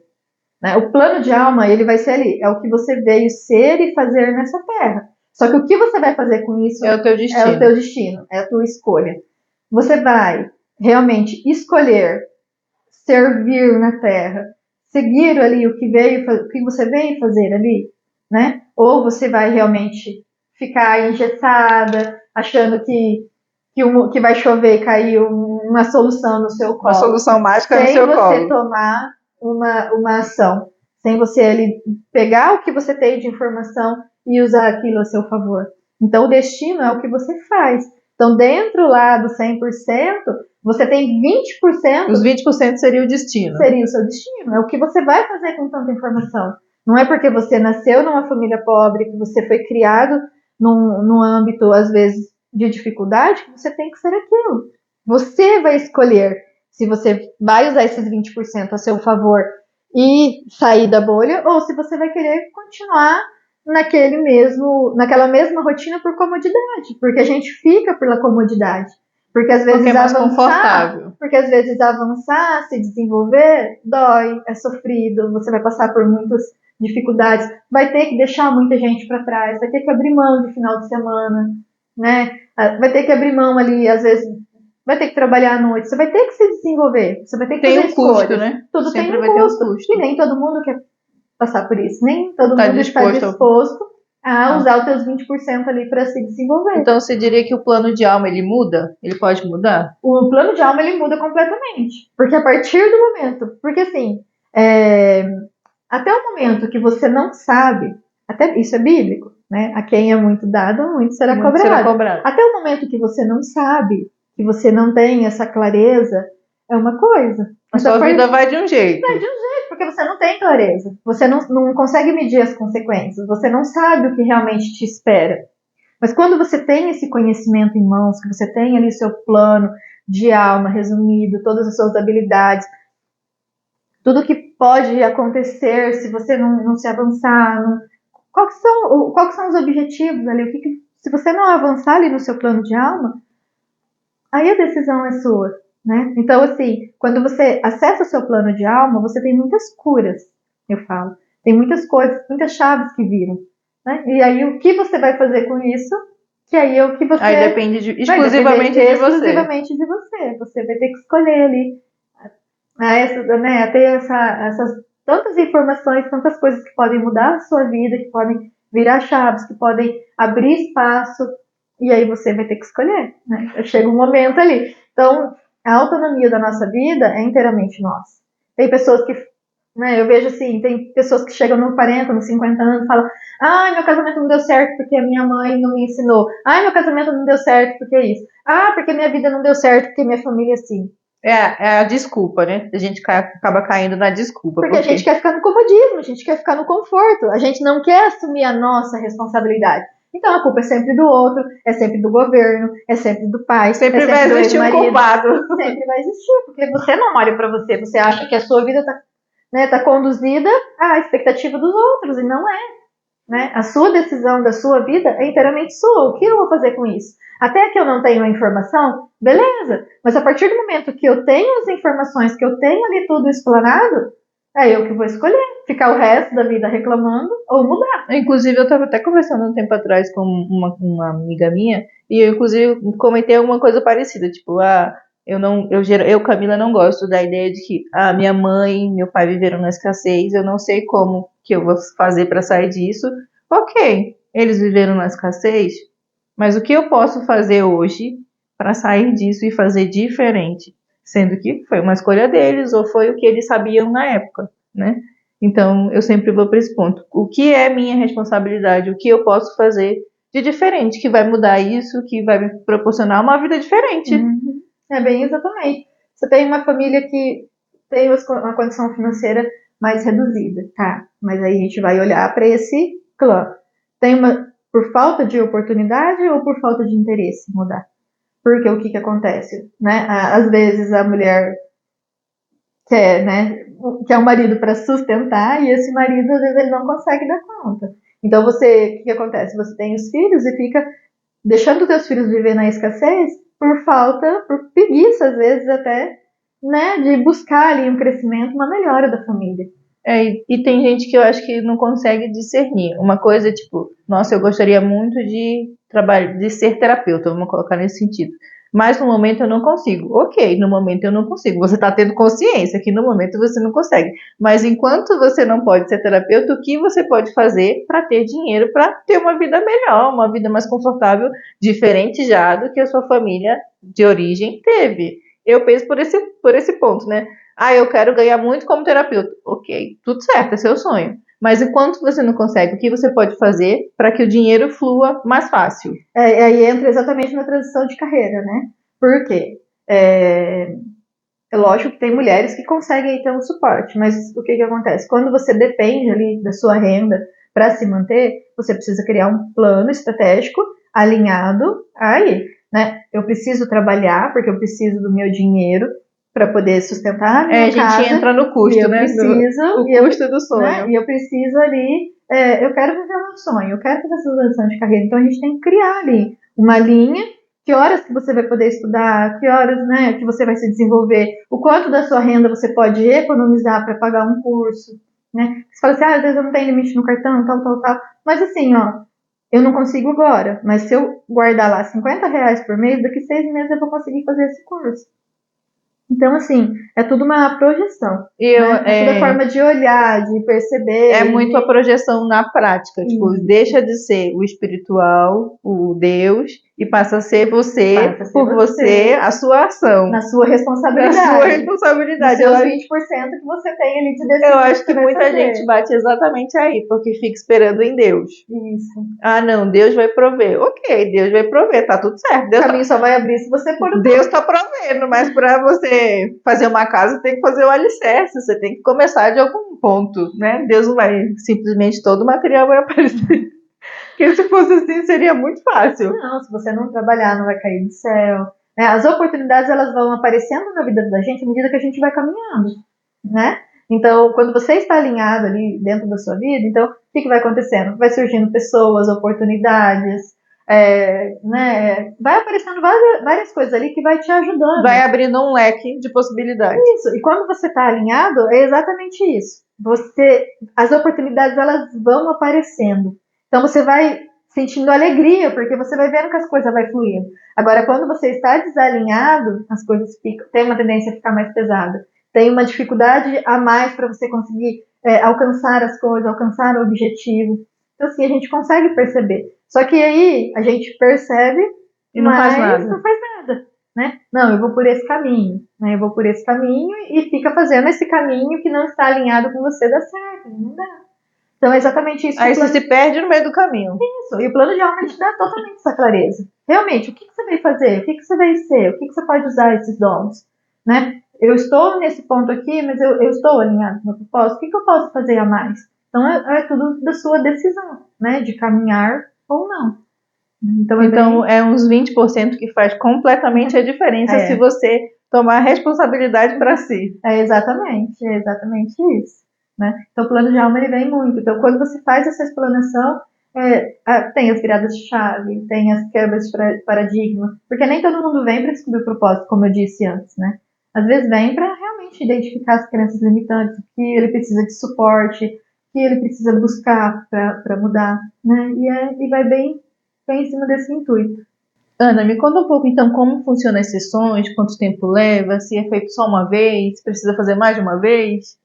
Né? O plano de alma, ele vai ser ali, é o que você veio ser e fazer nessa terra. Só que o que você vai fazer com isso É o teu destino. é o teu destino, é a tua escolha. Você vai realmente escolher servir na terra, seguir ali o que você veio fazer ali, né? Ou você vai realmente ficar engessada, achando que vai chover e cair uma solução no seu colo. Uma solução mágica no seu colo. Sem você tomar uma ação, sem você ali pegar o que você tem de informação e usar aquilo a seu favor. Então, o destino é o que você faz. Então, dentro lá do 100%, você tem 20%. Os 20% seria o destino. Seria o seu destino. É o que você vai fazer com tanta informação. Não é porque você nasceu numa família pobre, que você foi criado num âmbito, às vezes, de dificuldade, que você tem que ser aquilo. Você vai escolher se você vai usar esses 20% a seu favor e sair da bolha, ou se você vai querer continuar naquela mesma rotina por comodidade. Porque a gente fica pela comodidade. Porque às vezes porque é mais confortável. Porque às vezes avançar, se desenvolver, dói, é sofrido, você vai passar por muitas dificuldades, vai ter que deixar muita gente para trás, vai ter que abrir mão de final de semana, né? Vai ter que abrir mão ali, às vezes, vai ter que trabalhar à noite, você vai ter que se desenvolver, você vai ter que fazer escolhas. Tem um custo, né? Tudo sempre tem vai um custo. ter um custo. E nem todo mundo quer passar por isso, nem todo Tá mundo está disposto a usar os teus 20% ali para se desenvolver. Então você diria que o plano de alma ele muda? Ele pode mudar? O plano de alma ele muda completamente. Porque a partir do momento, porque assim, até o momento que você não sabe, até isso é bíblico, né? A quem é muito dado, muito será cobrado. Até o momento que você não sabe, que você não tem essa clareza, é uma coisa. A sua vida vai de um jeito. Vai de um jeito, porque você não tem clareza. Você não consegue medir as consequências. Você não sabe o que realmente te espera. Mas quando você tem esse conhecimento em mãos, que você tem ali seu plano de alma resumido, todas as suas habilidades, tudo que pode acontecer se você não se avançar, quais são os objetivos ali? Se você não avançar ali no seu plano de alma, aí a decisão é sua. Né? Então, assim, quando você acessa o seu plano de alma, você tem muitas curas, eu falo. Tem muitas coisas, muitas chaves que viram. Né? E aí, o que você vai fazer com isso, que aí é o que você... Aí depende exclusivamente de você. Exclusivamente de você. Você vai ter que escolher ali. A ter essas tantas informações, tantas coisas que podem mudar a sua vida, que podem virar chaves, que podem abrir espaço. E aí você vai ter que escolher. Né? Chega um momento ali. Então... A autonomia da nossa vida é inteiramente nossa. Tem pessoas que, eu vejo assim, tem pessoas que chegam no 40, nos 50 anos e falam: meu casamento não deu certo porque a minha mãe não me ensinou. Meu casamento não deu certo porque é isso. Porque minha vida não deu certo porque minha família é assim. É a desculpa, né? A gente acaba caindo na desculpa. Porque a gente quer ficar no comodismo, a gente quer ficar no conforto. A gente não quer assumir a nossa responsabilidade. Então a culpa é sempre do outro, é sempre do governo, é sempre do pai. Sempre vai existir um culpado. Sempre vai existir, porque você não olha pra você, você acha que a sua vida tá conduzida à expectativa dos outros, e não é. Né? A sua decisão da sua vida é inteiramente sua. O que eu vou fazer com isso? Até que eu não tenho a informação, beleza. Mas a partir do momento que eu tenho as informações, que eu tenho ali tudo explanado, é eu que vou escolher. Ficar o resto da vida reclamando ou mudar. Inclusive, eu estava até conversando um tempo atrás com uma amiga minha, e eu, inclusive, comentei alguma coisa parecida. Tipo, eu, Camila, não gosto da ideia de que minha mãe e meu pai viveram na escassez, eu não sei como que eu vou fazer para sair disso. Ok, eles viveram na escassez, mas o que eu posso fazer hoje para sair disso e fazer diferente? Sendo que foi uma escolha deles, ou foi o que eles sabiam na época. né? Então, eu sempre vou para esse ponto. O que é minha responsabilidade? O que eu posso fazer de diferente que vai mudar isso, que vai me proporcionar uma vida diferente? É bem exatamente. Você tem uma família que tem uma condição financeira mais reduzida, tá? Mas aí a gente vai olhar para esse clã. Tem por falta de oportunidade ou por falta de interesse em mudar? Porque o que acontece, né? Às vezes a mulher quer, né, quer um marido para sustentar e esse marido às vezes ele não consegue dar conta. Então o que acontece? Você tem os filhos e fica deixando os teus filhos viver na escassez por preguiça às vezes até, né, de buscar ali um crescimento, uma melhora da família. E tem gente que eu acho que não consegue discernir. Uma coisa é tipo, nossa, eu gostaria muito de ser terapeuta, vamos colocar nesse sentido. Mas no momento eu não consigo. Ok, no momento eu não consigo. Você está tendo consciência que no momento você não consegue. Mas enquanto você não pode ser terapeuta, o que você pode fazer para ter dinheiro, para ter uma vida melhor, uma vida mais confortável, diferente já do que a sua família de origem teve? Eu penso por esse ponto, né? Eu quero ganhar muito como terapeuta. Ok, tudo certo, é seu sonho. Mas enquanto você não consegue, o que você pode fazer para que o dinheiro flua mais fácil? Aí entra exatamente na transição de carreira, né? Por quê? É lógico que tem mulheres que conseguem ter um suporte, mas o que acontece? Quando você depende ali da sua renda para se manter, você precisa criar um plano estratégico alinhado aí, né? Eu preciso trabalhar porque eu preciso do meu dinheiro para poder sustentar a minha casa. A gente entra no custo, né? O custo do sonho. Né? E eu preciso ali, eu quero viver o meu sonho, eu quero fazer essa transição de carreira. Então a gente tem que criar ali uma linha, que horas que você vai poder estudar, que horas, né, que você vai se desenvolver, o quanto da sua renda você pode economizar para pagar um curso, né? Você fala assim, às vezes eu não tenho limite no cartão, tal. Mas assim, ó, eu não consigo agora, mas se eu guardar lá R$50 por mês, daqui 6 meses eu vou conseguir fazer esse curso. Então, assim, é tudo uma projeção. Né? É toda forma de olhar, de perceber. É muito a projeção na prática. Tipo, deixa de ser o espiritual, o Deus, e passa a ser você, a sua ação. Na sua responsabilidade. Na sua responsabilidade. Nos seus 20% que você tem ali de decisão. Eu acho que muita gente bate exatamente aí, porque fica esperando em Deus. Isso. Não, Deus vai prover. Ok, Deus vai prover, tá tudo certo. Deus o caminho só vai abrir se você for o Deus tá provendo, mas para você fazer uma casa tem que fazer o alicerce, você tem que começar de algum ponto, né? Deus não vai simplesmente todo o material vai aparecer. Porque se fosse assim seria muito fácil. Não, se você não trabalhar não vai cair do céu. Né? As oportunidades elas vão aparecendo na vida da gente à medida que a gente vai caminhando, né? Então, quando você está alinhado ali dentro da sua vida, então o que vai acontecendo? Vai surgindo pessoas, oportunidades, né? Vai aparecendo várias coisas ali que vai te ajudando. Vai abrindo um leque de possibilidades. Isso. E quando você está alinhado, é exatamente isso. As oportunidades elas vão aparecendo. Então você vai sentindo alegria, porque você vai vendo que as coisas vai fluindo. Agora, quando você está desalinhado, as coisas tem uma tendência a ficar mais pesada. Tem uma dificuldade a mais para você conseguir alcançar as coisas, alcançar o objetivo. Então, assim, a gente consegue perceber. Só que aí a gente percebe e não faz nada. Não faz nada, né? Não, eu vou por esse caminho, né? Eu vou por esse caminho e fica fazendo esse caminho que não está alinhado com você, dá certo, não dá. Então é exatamente isso. Aí você se perde no meio do caminho. Isso, e o plano de alma te dá totalmente essa clareza. Realmente, o que você vai fazer? O que você vai ser? O que você pode usar esses dons? Né? Eu estou nesse ponto aqui, mas eu estou alinhado com o meu propósito. O que eu posso fazer a mais? Então é tudo da sua decisão, né? De caminhar ou não. Então é uns 20% que faz completamente a diferença se você tomar a responsabilidade para si. É exatamente isso. Né? Então o plano de alma ele vem muito. Então quando você faz essa explanação, tem as viradas de chave, tem as quebras de paradigma, porque nem todo mundo vem para descobrir o propósito, como eu disse antes, né? Às vezes vem para realmente identificar as crenças limitantes, o que ele precisa de suporte, o que ele precisa buscar para mudar, né? E vai bem em cima desse intuito. Ana, me conta um pouco então como funcionam as sessões, quanto tempo leva, se é feito só uma vez, se precisa fazer mais de uma vez?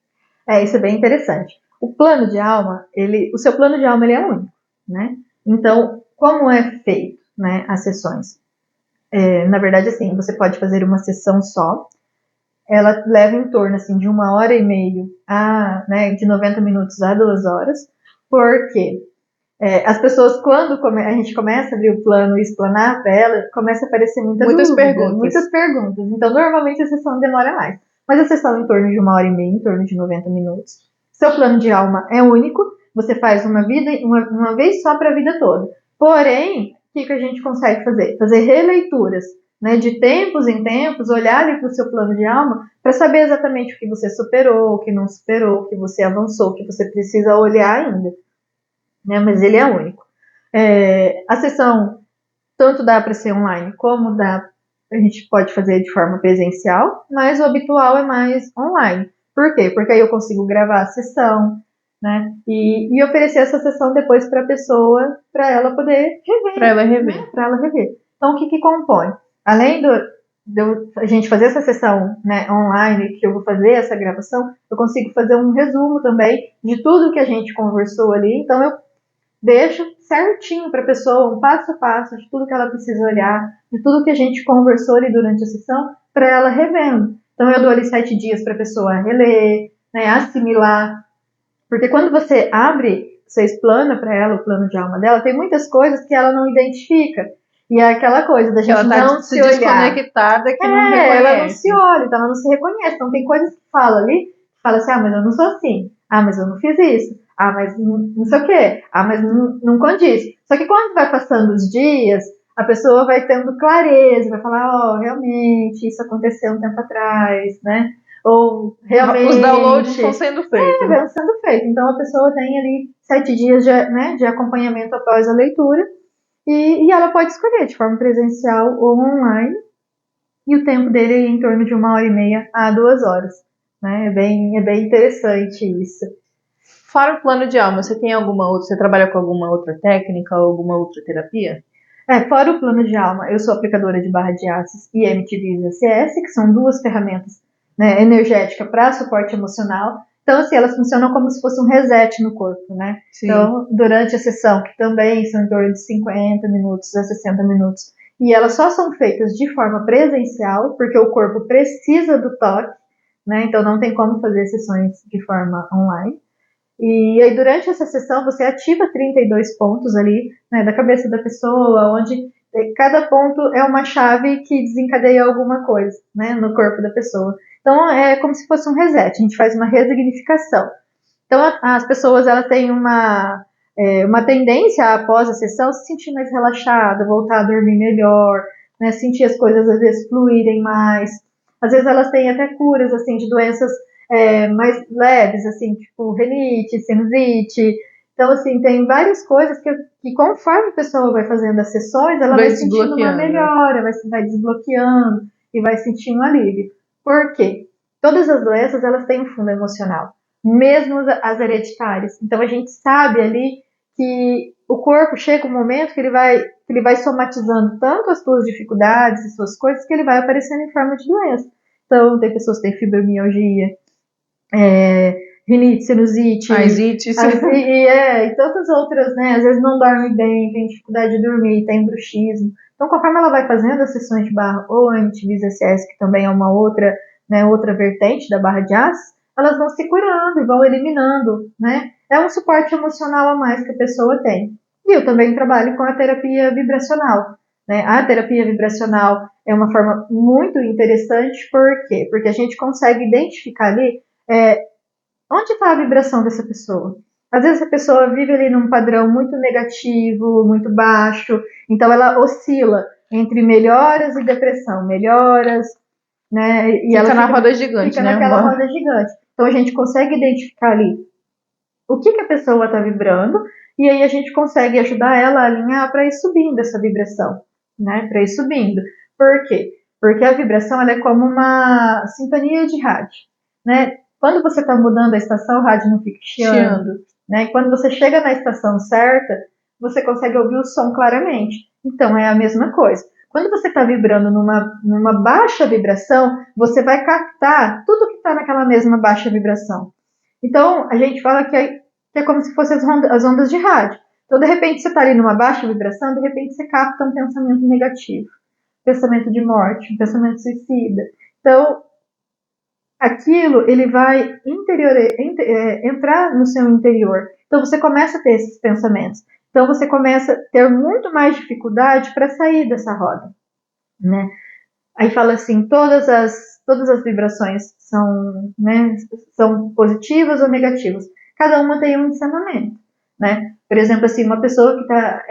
Isso é bem interessante. O plano de alma, o seu plano de alma ele é único, né? Então, como é feito, né, as sessões? Na verdade, assim, você pode fazer uma sessão só, ela leva em torno assim, de 1h30 né, de 90 minutos a 2 horas, porque as pessoas, quando a gente começa a abrir o plano e explanar para ela, começa a aparecer muitas perguntas. Então, normalmente a sessão demora mais. Mas a sessão em torno de 1h30, em torno de 90 minutos. Seu plano de alma é único, você faz uma vez só para a vida toda. Porém, o que a gente consegue fazer? Fazer releituras, né, de tempos em tempos, olhar ali para o seu plano de alma para saber exatamente o que você superou, o que não superou, o que você avançou, o que você precisa olhar ainda. Né, mas ele é único. A sessão tanto dá para ser online como a gente pode fazer de forma presencial, mas o habitual é mais online. Por quê? Porque aí eu consigo gravar a sessão, né, e oferecer essa sessão depois para a pessoa, para ela poder rever. Para ela rever. Né, para ela rever. Então, o que compõe? Além de a gente fazer essa sessão, né, online, que eu vou fazer essa gravação, eu consigo fazer um resumo também de tudo que a gente conversou ali. Então, eu deixo certinho para a pessoa um passo a passo de tudo que ela precisa olhar, de tudo que a gente conversou ali durante a sessão, para ela revendo. Então eu dou ali 7 dias para a pessoa reler, né, assimilar. Porque quando você abre, você explana para ela o plano de alma dela, tem muitas coisas que ela não identifica. E é aquela coisa da gente ela tá não se olhar. Desconectada que não reconhece. Ela não se olha, então ela não se reconhece. Então tem coisas que fala ali, que fala assim, mas eu não sou assim. Mas eu não fiz isso. Mas não sei o quê. Mas não condiz. Só que quando vai passando os dias, a pessoa vai tendo clareza, vai falar, realmente, isso aconteceu um tempo atrás, né? Ou realmente... Os downloads estão sendo feitos. Vão sendo feitos. Então a pessoa tem ali 7 dias de acompanhamento após a leitura e ela pode escolher de forma presencial ou online, e o tempo dele é em torno de 1h30 a 2 horas. Né? É bem interessante isso. Fora o plano de alma, você trabalha com alguma outra técnica ou alguma outra terapia? Fora o plano de alma, eu sou aplicadora de barra de ácidos e MTVSS, que são 2 ferramentas, né, energéticas para suporte emocional. Então, assim, elas funcionam como se fosse um reset no corpo, né? Sim. Então, durante a sessão, que também são em torno de 50 minutos a 60 minutos, e elas só são feitas de forma presencial, porque o corpo precisa do toque, né? Então, não tem como fazer sessões de forma online. E aí, durante essa sessão, você ativa 32 pontos ali, né, da cabeça da pessoa, onde cada ponto é uma chave que desencadeia alguma coisa, né, no corpo da pessoa. Então, é como se fosse um reset, a gente faz uma resignificação. Então, as pessoas elas têm uma tendência, após a sessão, se sentir mais relaxada, voltar a dormir melhor, né, sentir as coisas, às vezes, fluírem mais. Às vezes, elas têm até curas, assim, de doenças mais leves, assim, tipo rinite, sinusite. Então, assim, tem várias coisas que conforme a pessoa vai fazendo as sessões, ela vai sentindo uma melhora, vai desbloqueando e vai sentindo um alívio. Por quê? Todas as doenças, elas têm um fundo emocional, mesmo as hereditárias. Então, a gente sabe ali que o corpo chega um momento que ele vai somatizando tanto as suas dificuldades e suas coisas que ele vai aparecendo em forma de doença. Então, tem pessoas que têm fibromialgia, rinite, sinusite, ascite, e tantas outras, né? Às vezes não dorme bem, tem dificuldade de dormir, tem bruxismo. Então, conforme ela vai fazendo as sessões de barra ou MTVSS, que também é uma outra, né, outra vertente da barra de ácidos, elas vão se curando e vão eliminando, né? É um suporte emocional a mais que a pessoa tem. E eu também trabalho com a terapia vibracional, né? A terapia vibracional é uma forma muito interessante, por quê? Porque a gente consegue identificar ali onde está a vibração dessa pessoa. Às vezes a pessoa vive ali num padrão muito negativo, muito baixo, então ela oscila entre melhoras e depressão, melhoras, né? E fica na roda gigante, fica naquela roda gigante. Então a gente consegue identificar ali o que a pessoa está vibrando, e aí a gente consegue ajudar ela a alinhar para ir subindo essa vibração, né? Para ir subindo. Por quê? Porque a vibração ela é como uma sintonia de rádio, né? Quando você está mudando a estação, o rádio não fica chiando, né? E quando você chega na estação certa, você consegue ouvir o som claramente. Então, é a mesma coisa. Quando você está vibrando numa baixa vibração, você vai captar tudo que está naquela mesma baixa vibração. Então, a gente fala que é como se fossem as ondas de rádio. Então, de repente, você está ali numa baixa vibração, de repente você capta um pensamento negativo. Pensamento de morte, um pensamento suicida. Então, aquilo ele vai entrar no seu interior. Então você começa a ter esses pensamentos. Então você começa a ter muito mais dificuldade para sair dessa roda, né? Aí fala assim, todas as vibrações são, né, são positivas ou negativas. Cada uma tem um ensinamento, né? Por exemplo, assim, uma pessoa que está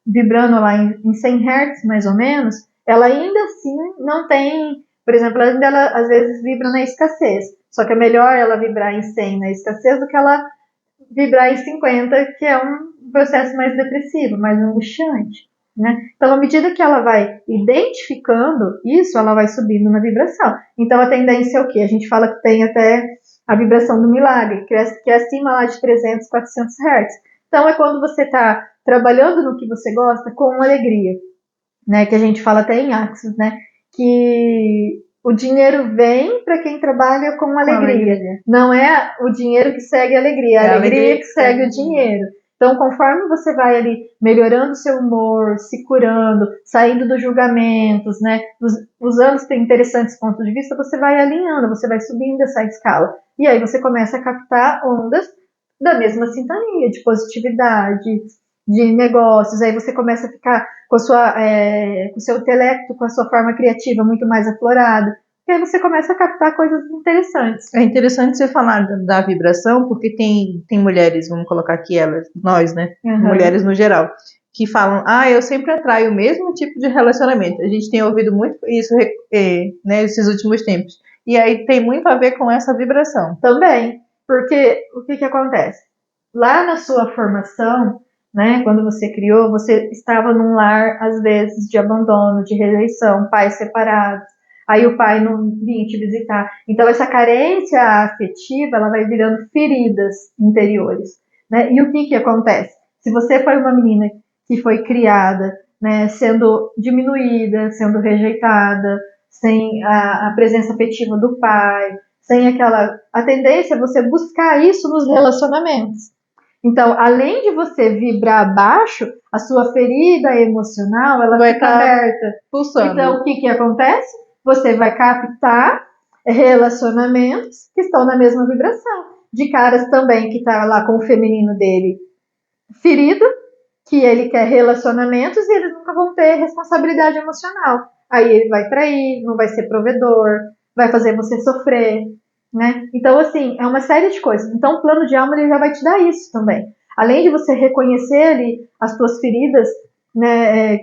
vibrando lá em 100 Hz, mais ou menos, ela ainda assim não tem, por exemplo, ela às vezes vibra na escassez. Só que é melhor ela vibrar em 100 na escassez do que ela vibrar em 50, que é um processo mais depressivo, mais angustiante. Né? Então, à medida que ela vai identificando isso, ela vai subindo na vibração. Então, a tendência é o quê? A gente fala que tem até a vibração do milagre, que é acima lá de 300, 400 Hz. Então, é quando você está trabalhando no que você gosta com alegria, né? Que a gente fala até em Axis, né? Que o dinheiro vem para quem trabalha com alegria. Não é o dinheiro que segue a alegria, é a alegria que segue o dinheiro. Então, conforme você vai ali melhorando o seu humor, se curando, saindo dos julgamentos, né, usando os interessantes pontos de vista, você vai alinhando, você vai subindo essa escala. E aí você começa a captar ondas da mesma sintonia, de positividade, de negócios. Aí você começa a ficar com o seu intelecto, com a sua forma criativa muito mais aflorada. E aí você começa a captar coisas interessantes. É interessante você falar da vibração, porque tem mulheres, vamos colocar aqui nós, né? Mulheres no geral, que falam, eu sempre atraio o mesmo tipo de relacionamento. A gente tem ouvido muito isso, né, esses últimos tempos. E aí tem muito a ver com essa vibração. Também, porque o que acontece? Lá na sua formação, né, quando você criou, você estava num lar, às vezes, de abandono, de rejeição, pais separados. Aí o pai não vinha te visitar. Então, essa carência afetiva, ela vai virando feridas interiores. Né? E o que acontece? Se você foi uma menina que foi criada, né, sendo diminuída, sendo rejeitada, sem a presença afetiva do pai, sem a tendência é você buscar isso nos relacionamentos. Então, além de você vibrar baixo, a sua ferida emocional, ela vai ficar aberta. Pulsando. Então, o que acontece? Você vai captar relacionamentos que estão na mesma vibração. De caras também que tá lá com o feminino dele ferido, que ele quer relacionamentos e eles nunca vão ter responsabilidade emocional. Aí ele vai trair, não vai ser provedor, vai fazer você sofrer, né? Então, assim, é uma série de coisas. Então, o plano de alma ele já vai te dar isso também. Além de você reconhecer ali as tuas feridas, né,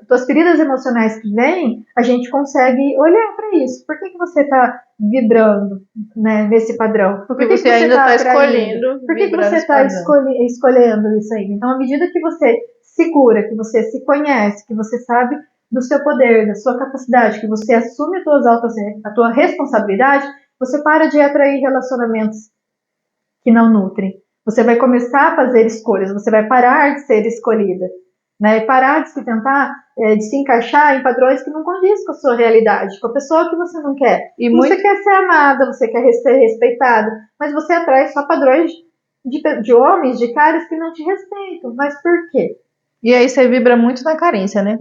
tuas feridas emocionais que vêm, a gente consegue olhar para isso. Por que você está vibrando, né, nesse padrão? Porque você ainda está escolhendo. Por que você está escolhendo isso aí? Então, à medida que você se cura, que você se conhece, que você sabe do seu poder, da sua capacidade, que você assume a tua responsabilidade, você para de atrair relacionamentos que não nutrem. Você vai começar a fazer escolhas, você vai parar de ser escolhida, né? E parar de se tentar, de se encaixar em padrões que não condizem com a sua realidade, com a pessoa que você não quer. Você quer ser amada, você quer ser respeitada, mas você atrai só padrões de homens, de caras que não te respeitam. Mas por quê? E aí você vibra muito na carência, né?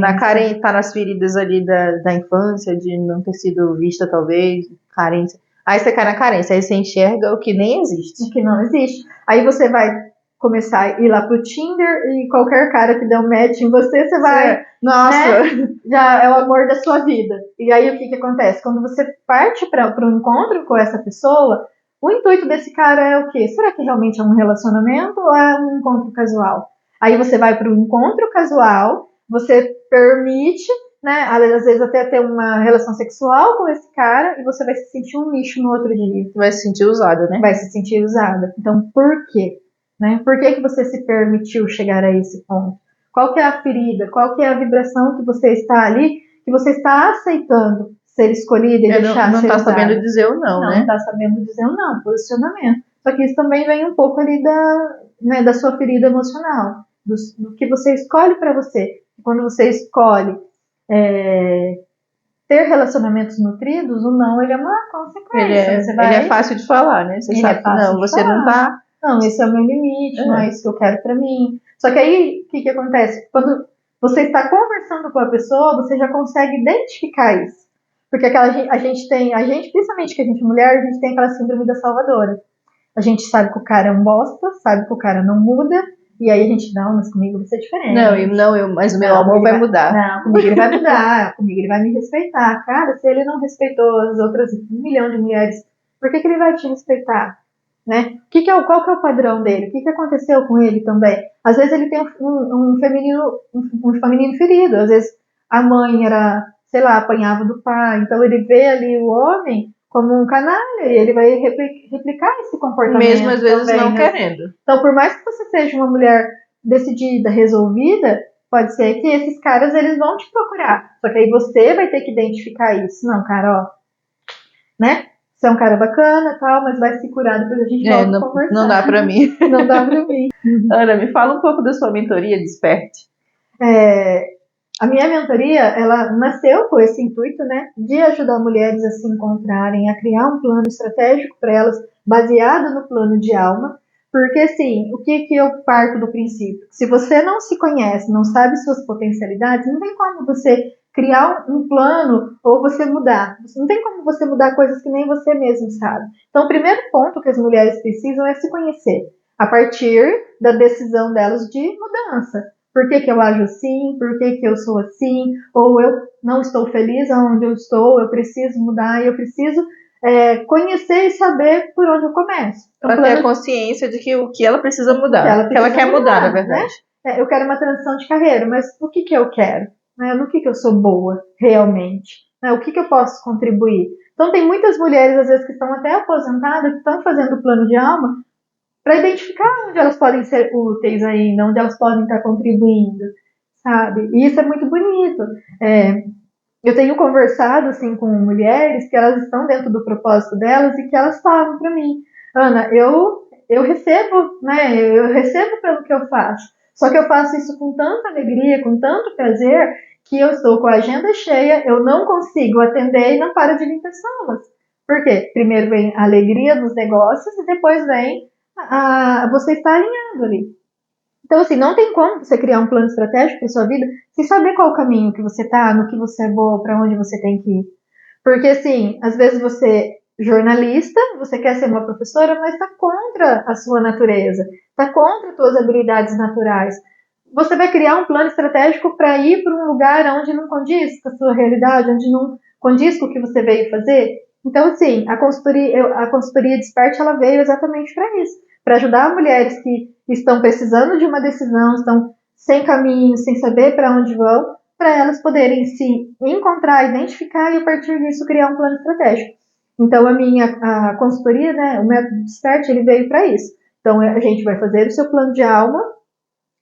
Na carência, tá nas feridas ali da infância, de não ter sido vista, talvez, carência. Aí você cai na carência, aí você enxerga o que nem existe. O que não existe. Aí você vai começar a ir lá pro Tinder e qualquer cara que der um match em você vai... Nossa! Né? Já é o amor da sua vida. E aí o que acontece? Quando você parte para um encontro com essa pessoa, o intuito desse cara é o quê? Será que realmente é um relacionamento ou é um encontro casual? Aí você vai para o encontro casual, você permite, né, às vezes até ter uma relação sexual com esse cara e você vai se sentir um lixo no outro dia. Vai se sentir usada, né? Vai se sentir usada. Então, por quê? Né? Por que você se permitiu chegar a esse ponto? Qual que é a ferida? Qual que é a vibração que você está ali, que você está aceitando ser escolhida e deixar não ser tá usada? sabendo dizer o não, né? Não tá sabendo dizer o não, posicionamento. Só que isso também vem um pouco ali da sua ferida emocional, do que você escolhe para você. Quando você escolhe ter relacionamentos nutridos, o não ele é uma consequência. Ele é fácil de falar, né? Você sabe que não, você não tá... Não, esse é o meu limite, não é isso que eu quero pra mim. Só que aí, o que acontece? Quando você está conversando com a pessoa, você já consegue identificar isso. Porque a gente, principalmente que a gente é mulher, a gente tem aquela síndrome da salvadora. A gente sabe que o cara é um bosta, sabe que o cara não muda, e aí a gente, não, mas comigo vai ser diferente. Mas o meu amor vai mudar. Não, comigo ele vai mudar, comigo ele vai me respeitar. Cara, se ele não respeitou as outras 1 milhão de mulheres, por que ele vai te respeitar? Né? Qual que é o padrão dele? O que aconteceu com ele também? Às vezes ele tem um feminino ferido, às vezes a mãe era, sei lá, apanhava do pai, então ele vê ali o homem como um canalha e ele vai replicar esse comportamento. Mesmo às vezes também, não né? querendo. Então, por mais que você seja uma mulher decidida, resolvida, pode ser que esses caras eles vão te procurar. Só que aí você vai ter que identificar isso. Não, cara, ó, né? Você é um cara bacana e tal, mas vai se curar, depois a gente volta a conversar. Não dá pra mim. Não dá pra mim. Ana, me fala um pouco da sua mentoria Desperte. A minha mentoria, ela nasceu com esse intuito, né, de ajudar mulheres a se encontrarem, a criar um plano estratégico para elas, baseado no plano de alma, porque, assim, o que eu parto do princípio? Se você não se conhece, não sabe suas potencialidades, não tem como você criar um plano ou você mudar. Não tem como você mudar coisas que nem você mesmo sabe. Então, o primeiro ponto que as mulheres precisam é se conhecer, a partir da decisão delas de mudança. Por que eu ajo assim? Por que eu sou assim? Ou eu não estou feliz onde eu estou, eu preciso mudar, eu preciso conhecer e saber por onde eu começo. Então, ela ter a consciência de que o que ela precisa mudar. Que ela quer mudar, na verdade. Né? Eu quero uma transição de carreira, mas o que eu quero? Né? No que eu sou boa, realmente? Né? O que eu posso contribuir? Então, tem muitas mulheres, às vezes, que estão até aposentadas, que estão fazendo o plano de alma, para identificar onde elas podem ser úteis ainda, onde elas podem estar contribuindo, sabe? E isso é muito bonito. Eu tenho conversado assim com mulheres que elas estão dentro do propósito delas e que elas falam para mim, Ana, eu recebo, né? Eu recebo pelo que eu faço. Só que eu faço isso com tanta alegria, com tanto prazer, que eu estou com a agenda cheia, eu não consigo atender e não paro de vir pessoas. Por quê? Primeiro vem a alegria dos negócios e depois vem você estar alinhado ali. Então, assim, não tem como você criar um plano estratégico para sua vida sem saber qual o caminho que você tá, no que você é boa, para onde você tem que ir. Porque, assim, às vezes você, jornalista, você quer ser uma professora, mas está contra a sua natureza, está contra as suas habilidades naturais. Você vai criar um plano estratégico para ir para um lugar onde não condiz com a sua realidade, onde não condiz com o que você veio fazer. Então, assim, a consultoria Desperte, ela veio exatamente para isso, para ajudar mulheres que estão precisando de uma decisão, estão sem caminho, sem saber para onde vão, para elas poderem se encontrar, identificar e, a partir disso, criar um plano estratégico. Então, a consultoria, né, o método Desperte, ele veio para isso. Então, a gente vai fazer o seu plano de alma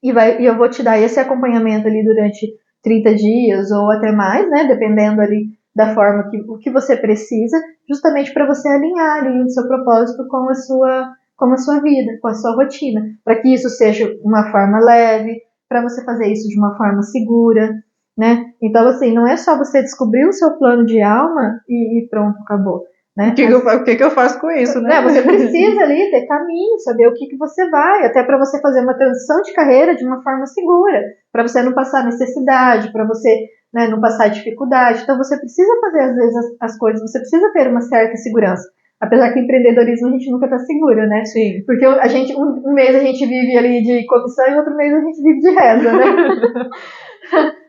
e eu vou te dar esse acompanhamento ali durante 30 dias ou até mais, né, dependendo ali da forma o que você precisa, justamente para você alinhar ali o seu propósito com a sua vida, com a sua rotina, para que isso seja uma forma leve, para você fazer isso de uma forma segura, né? Então, assim, não é só você descobrir o seu plano de alma e pronto, acabou. Né? O que eu faço com isso, né? Você precisa ali ter caminho, saber o que você vai, até para você fazer uma transição de carreira de uma forma segura, para você não passar necessidade, para você, né, não passar dificuldade. Então, você precisa fazer, às vezes, as coisas, você precisa ter uma certa segurança. Apesar que empreendedorismo a gente nunca está segura, né? Sim. Porque um mês a gente vive ali de comissão e outro mês a gente vive de renda, né?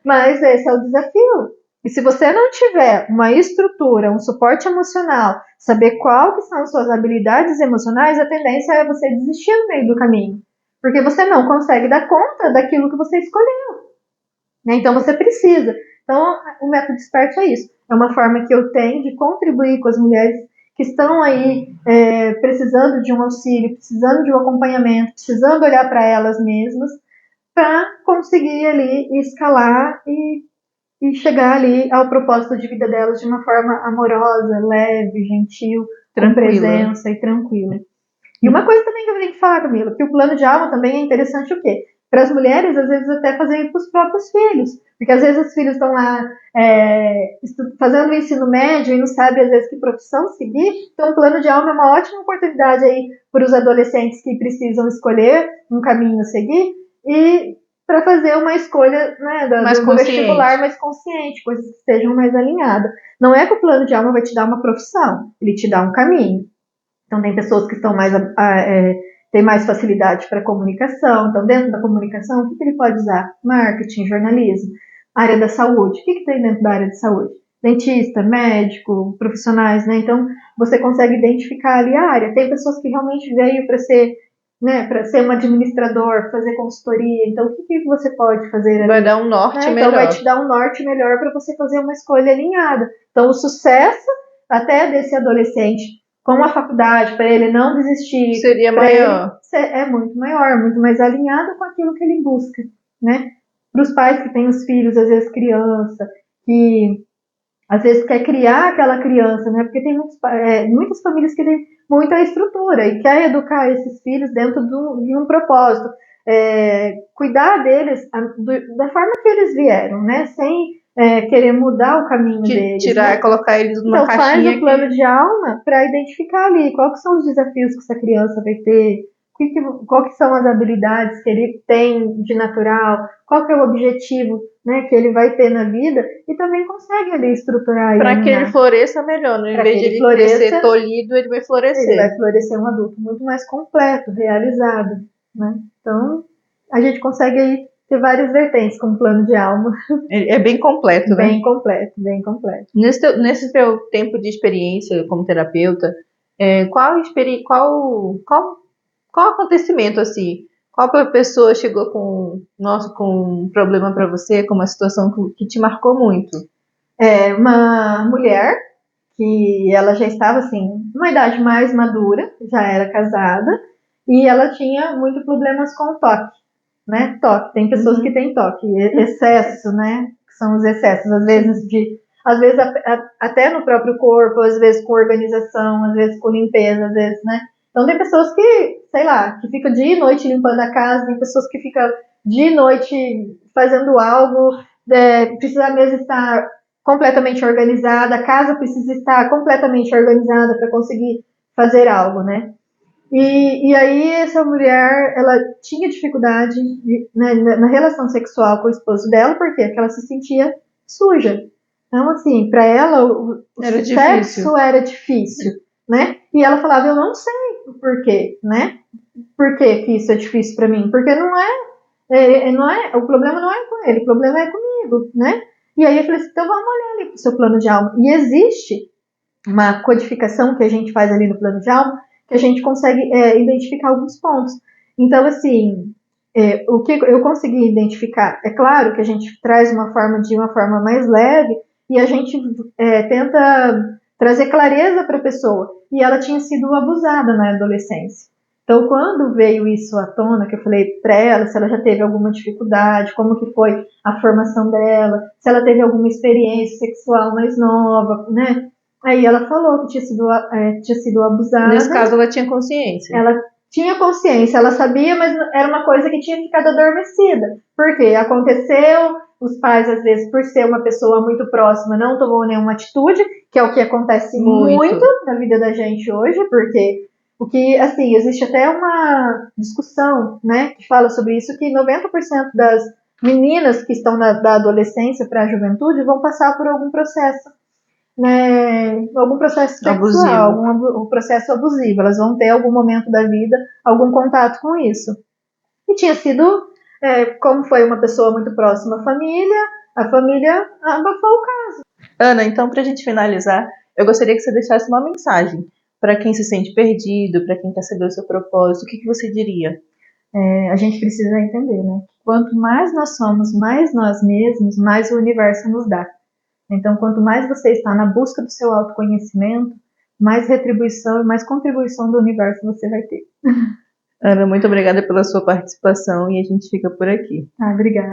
Mas esse é o desafio. E se você não tiver uma estrutura, um suporte emocional, saber qual que são suas habilidades emocionais, a tendência é você desistir no meio do caminho. Porque você não consegue dar conta daquilo que você escolheu. Né? Então você precisa. Então o método Desperte é isso. É uma forma que eu tenho de contribuir com as mulheres que estão aí precisando de um auxílio, precisando de um acompanhamento, precisando olhar para elas mesmas, para conseguir ali escalar e chegar ali ao propósito de vida delas de uma forma amorosa, leve, gentil, com presença e tranquila. E uma coisa também que eu tenho que falar, Camila, que o plano de alma também é interessante o quê? Para as mulheres, às vezes, até fazer para os próprios filhos. Porque às vezes os filhos estão lá fazendo o ensino médio e não sabem, às vezes, que profissão seguir. Então, o plano de alma é uma ótima oportunidade aí para os adolescentes que precisam escolher um caminho a seguir. E para fazer uma escolha, né, Mais do consciente. vestibular mais consciente, coisas que estejam mais alinhadas. Não é que o plano de alma vai te dar uma profissão, ele te dá um caminho. Então tem pessoas que estão têm mais facilidade para comunicação. Então dentro da comunicação, o que ele pode usar? Marketing, jornalismo, área da saúde. O que tem dentro da área de saúde? Dentista, médico, profissionais, né? Então você consegue identificar ali a área. Tem pessoas que realmente veio para ser, né, para ser um administrador, fazer consultoria. Então o que você pode fazer ali? Vai dar um norte melhor. Então vai te dar um norte melhor para você fazer uma escolha alinhada. Então o sucesso até desse adolescente com a faculdade, para ele não desistir, seria maior. É muito maior, muito mais alinhado com aquilo que ele busca, né? Para os pais que têm os filhos, às vezes criança, que às vezes quer criar aquela criança, né? Porque tem muitas famílias que têm muita estrutura e quer educar esses filhos dentro de um propósito. Cuidar deles da forma que eles vieram, né? Sem querer mudar o caminho deles. Tirar, né? Colocar eles numa caixinha. Então faz o plano de alma para identificar ali quais são os desafios que essa criança vai ter, quais são as habilidades que ele tem de natural, qual que é o objetivo, né, que ele vai ter na vida, e também consegue ali estruturar. Para que ele floresça melhor, né? Em vez de ele crescer tolhido, ele vai florescer. Ele vai florescer um adulto muito mais completo, realizado, né? Então a gente consegue aí ter várias vertentes com o plano de alma. É bem completo, né? Bem completo, bem completo. Nesse teu tempo de experiência como terapeuta, qual acontecimento, assim, qual pessoa chegou com um problema para você, com uma situação que te marcou muito? Uma mulher que ela já estava, assim, numa idade mais madura, já era casada, e ela tinha muitos problemas com o toque. Né? Toque, tem pessoas que têm toque, excesso, né? Que são os excessos, às vezes até no próprio corpo, às vezes com organização, às vezes com limpeza, às vezes, né? Então tem pessoas que, sei lá, que ficam dia e noite limpando a casa, tem pessoas que ficam dia e noite fazendo algo, precisa mesmo estar completamente organizada, a casa precisa estar completamente organizada para conseguir fazer algo, né? E aí essa mulher, ela tinha dificuldade na relação sexual com o esposo dela, porque ela se sentia suja. Então, assim, para ela o sexo era difícil, né? E ela falava, eu não sei o porquê, né? Por que isso é difícil para mim? Porque o problema não é com ele, o problema é comigo, né? E aí eu falei assim, então vamos olhar ali pro seu plano de alma. E existe uma codificação que a gente faz ali no plano de alma, que a gente consegue identificar alguns pontos. Então, assim, o que eu consegui identificar, é claro que a gente traz de uma forma mais leve, e a gente tenta trazer clareza para a pessoa. E ela tinha sido abusada na adolescência. Então, quando veio isso à tona, que eu falei para ela, se ela já teve alguma dificuldade, como que foi a formação dela, se ela teve alguma experiência sexual mais nova, né? Aí ela falou que tinha sido abusada. Nesse caso, ela tinha consciência. Ela tinha consciência, ela sabia, mas era uma coisa que tinha ficado adormecida. Por quê? Aconteceu, os pais, às vezes, por ser uma pessoa muito próxima, não tomou nenhuma atitude, que é o que acontece muito na vida da gente hoje, porque assim, existe até uma discussão, né, que fala sobre isso, que 90% das meninas que estão da adolescência para a juventude vão passar por algum processo, né, algum processo sexual, algum processo abusivo. Elas vão ter algum momento da vida algum contato com isso. E tinha sido, como foi uma pessoa muito próxima à família, a família abafou o caso. Ana, então, para a gente finalizar, eu gostaria que você deixasse uma mensagem para quem se sente perdido, para quem quer saber o seu propósito. O que você diria? A gente precisa entender, né? Quanto mais nós somos, mais nós mesmos, mais o universo nos dá. Então, quanto mais você está na busca do seu autoconhecimento, mais retribuição e mais contribuição do universo você vai ter. Ana, muito obrigada pela sua participação e a gente fica por aqui. Obrigada.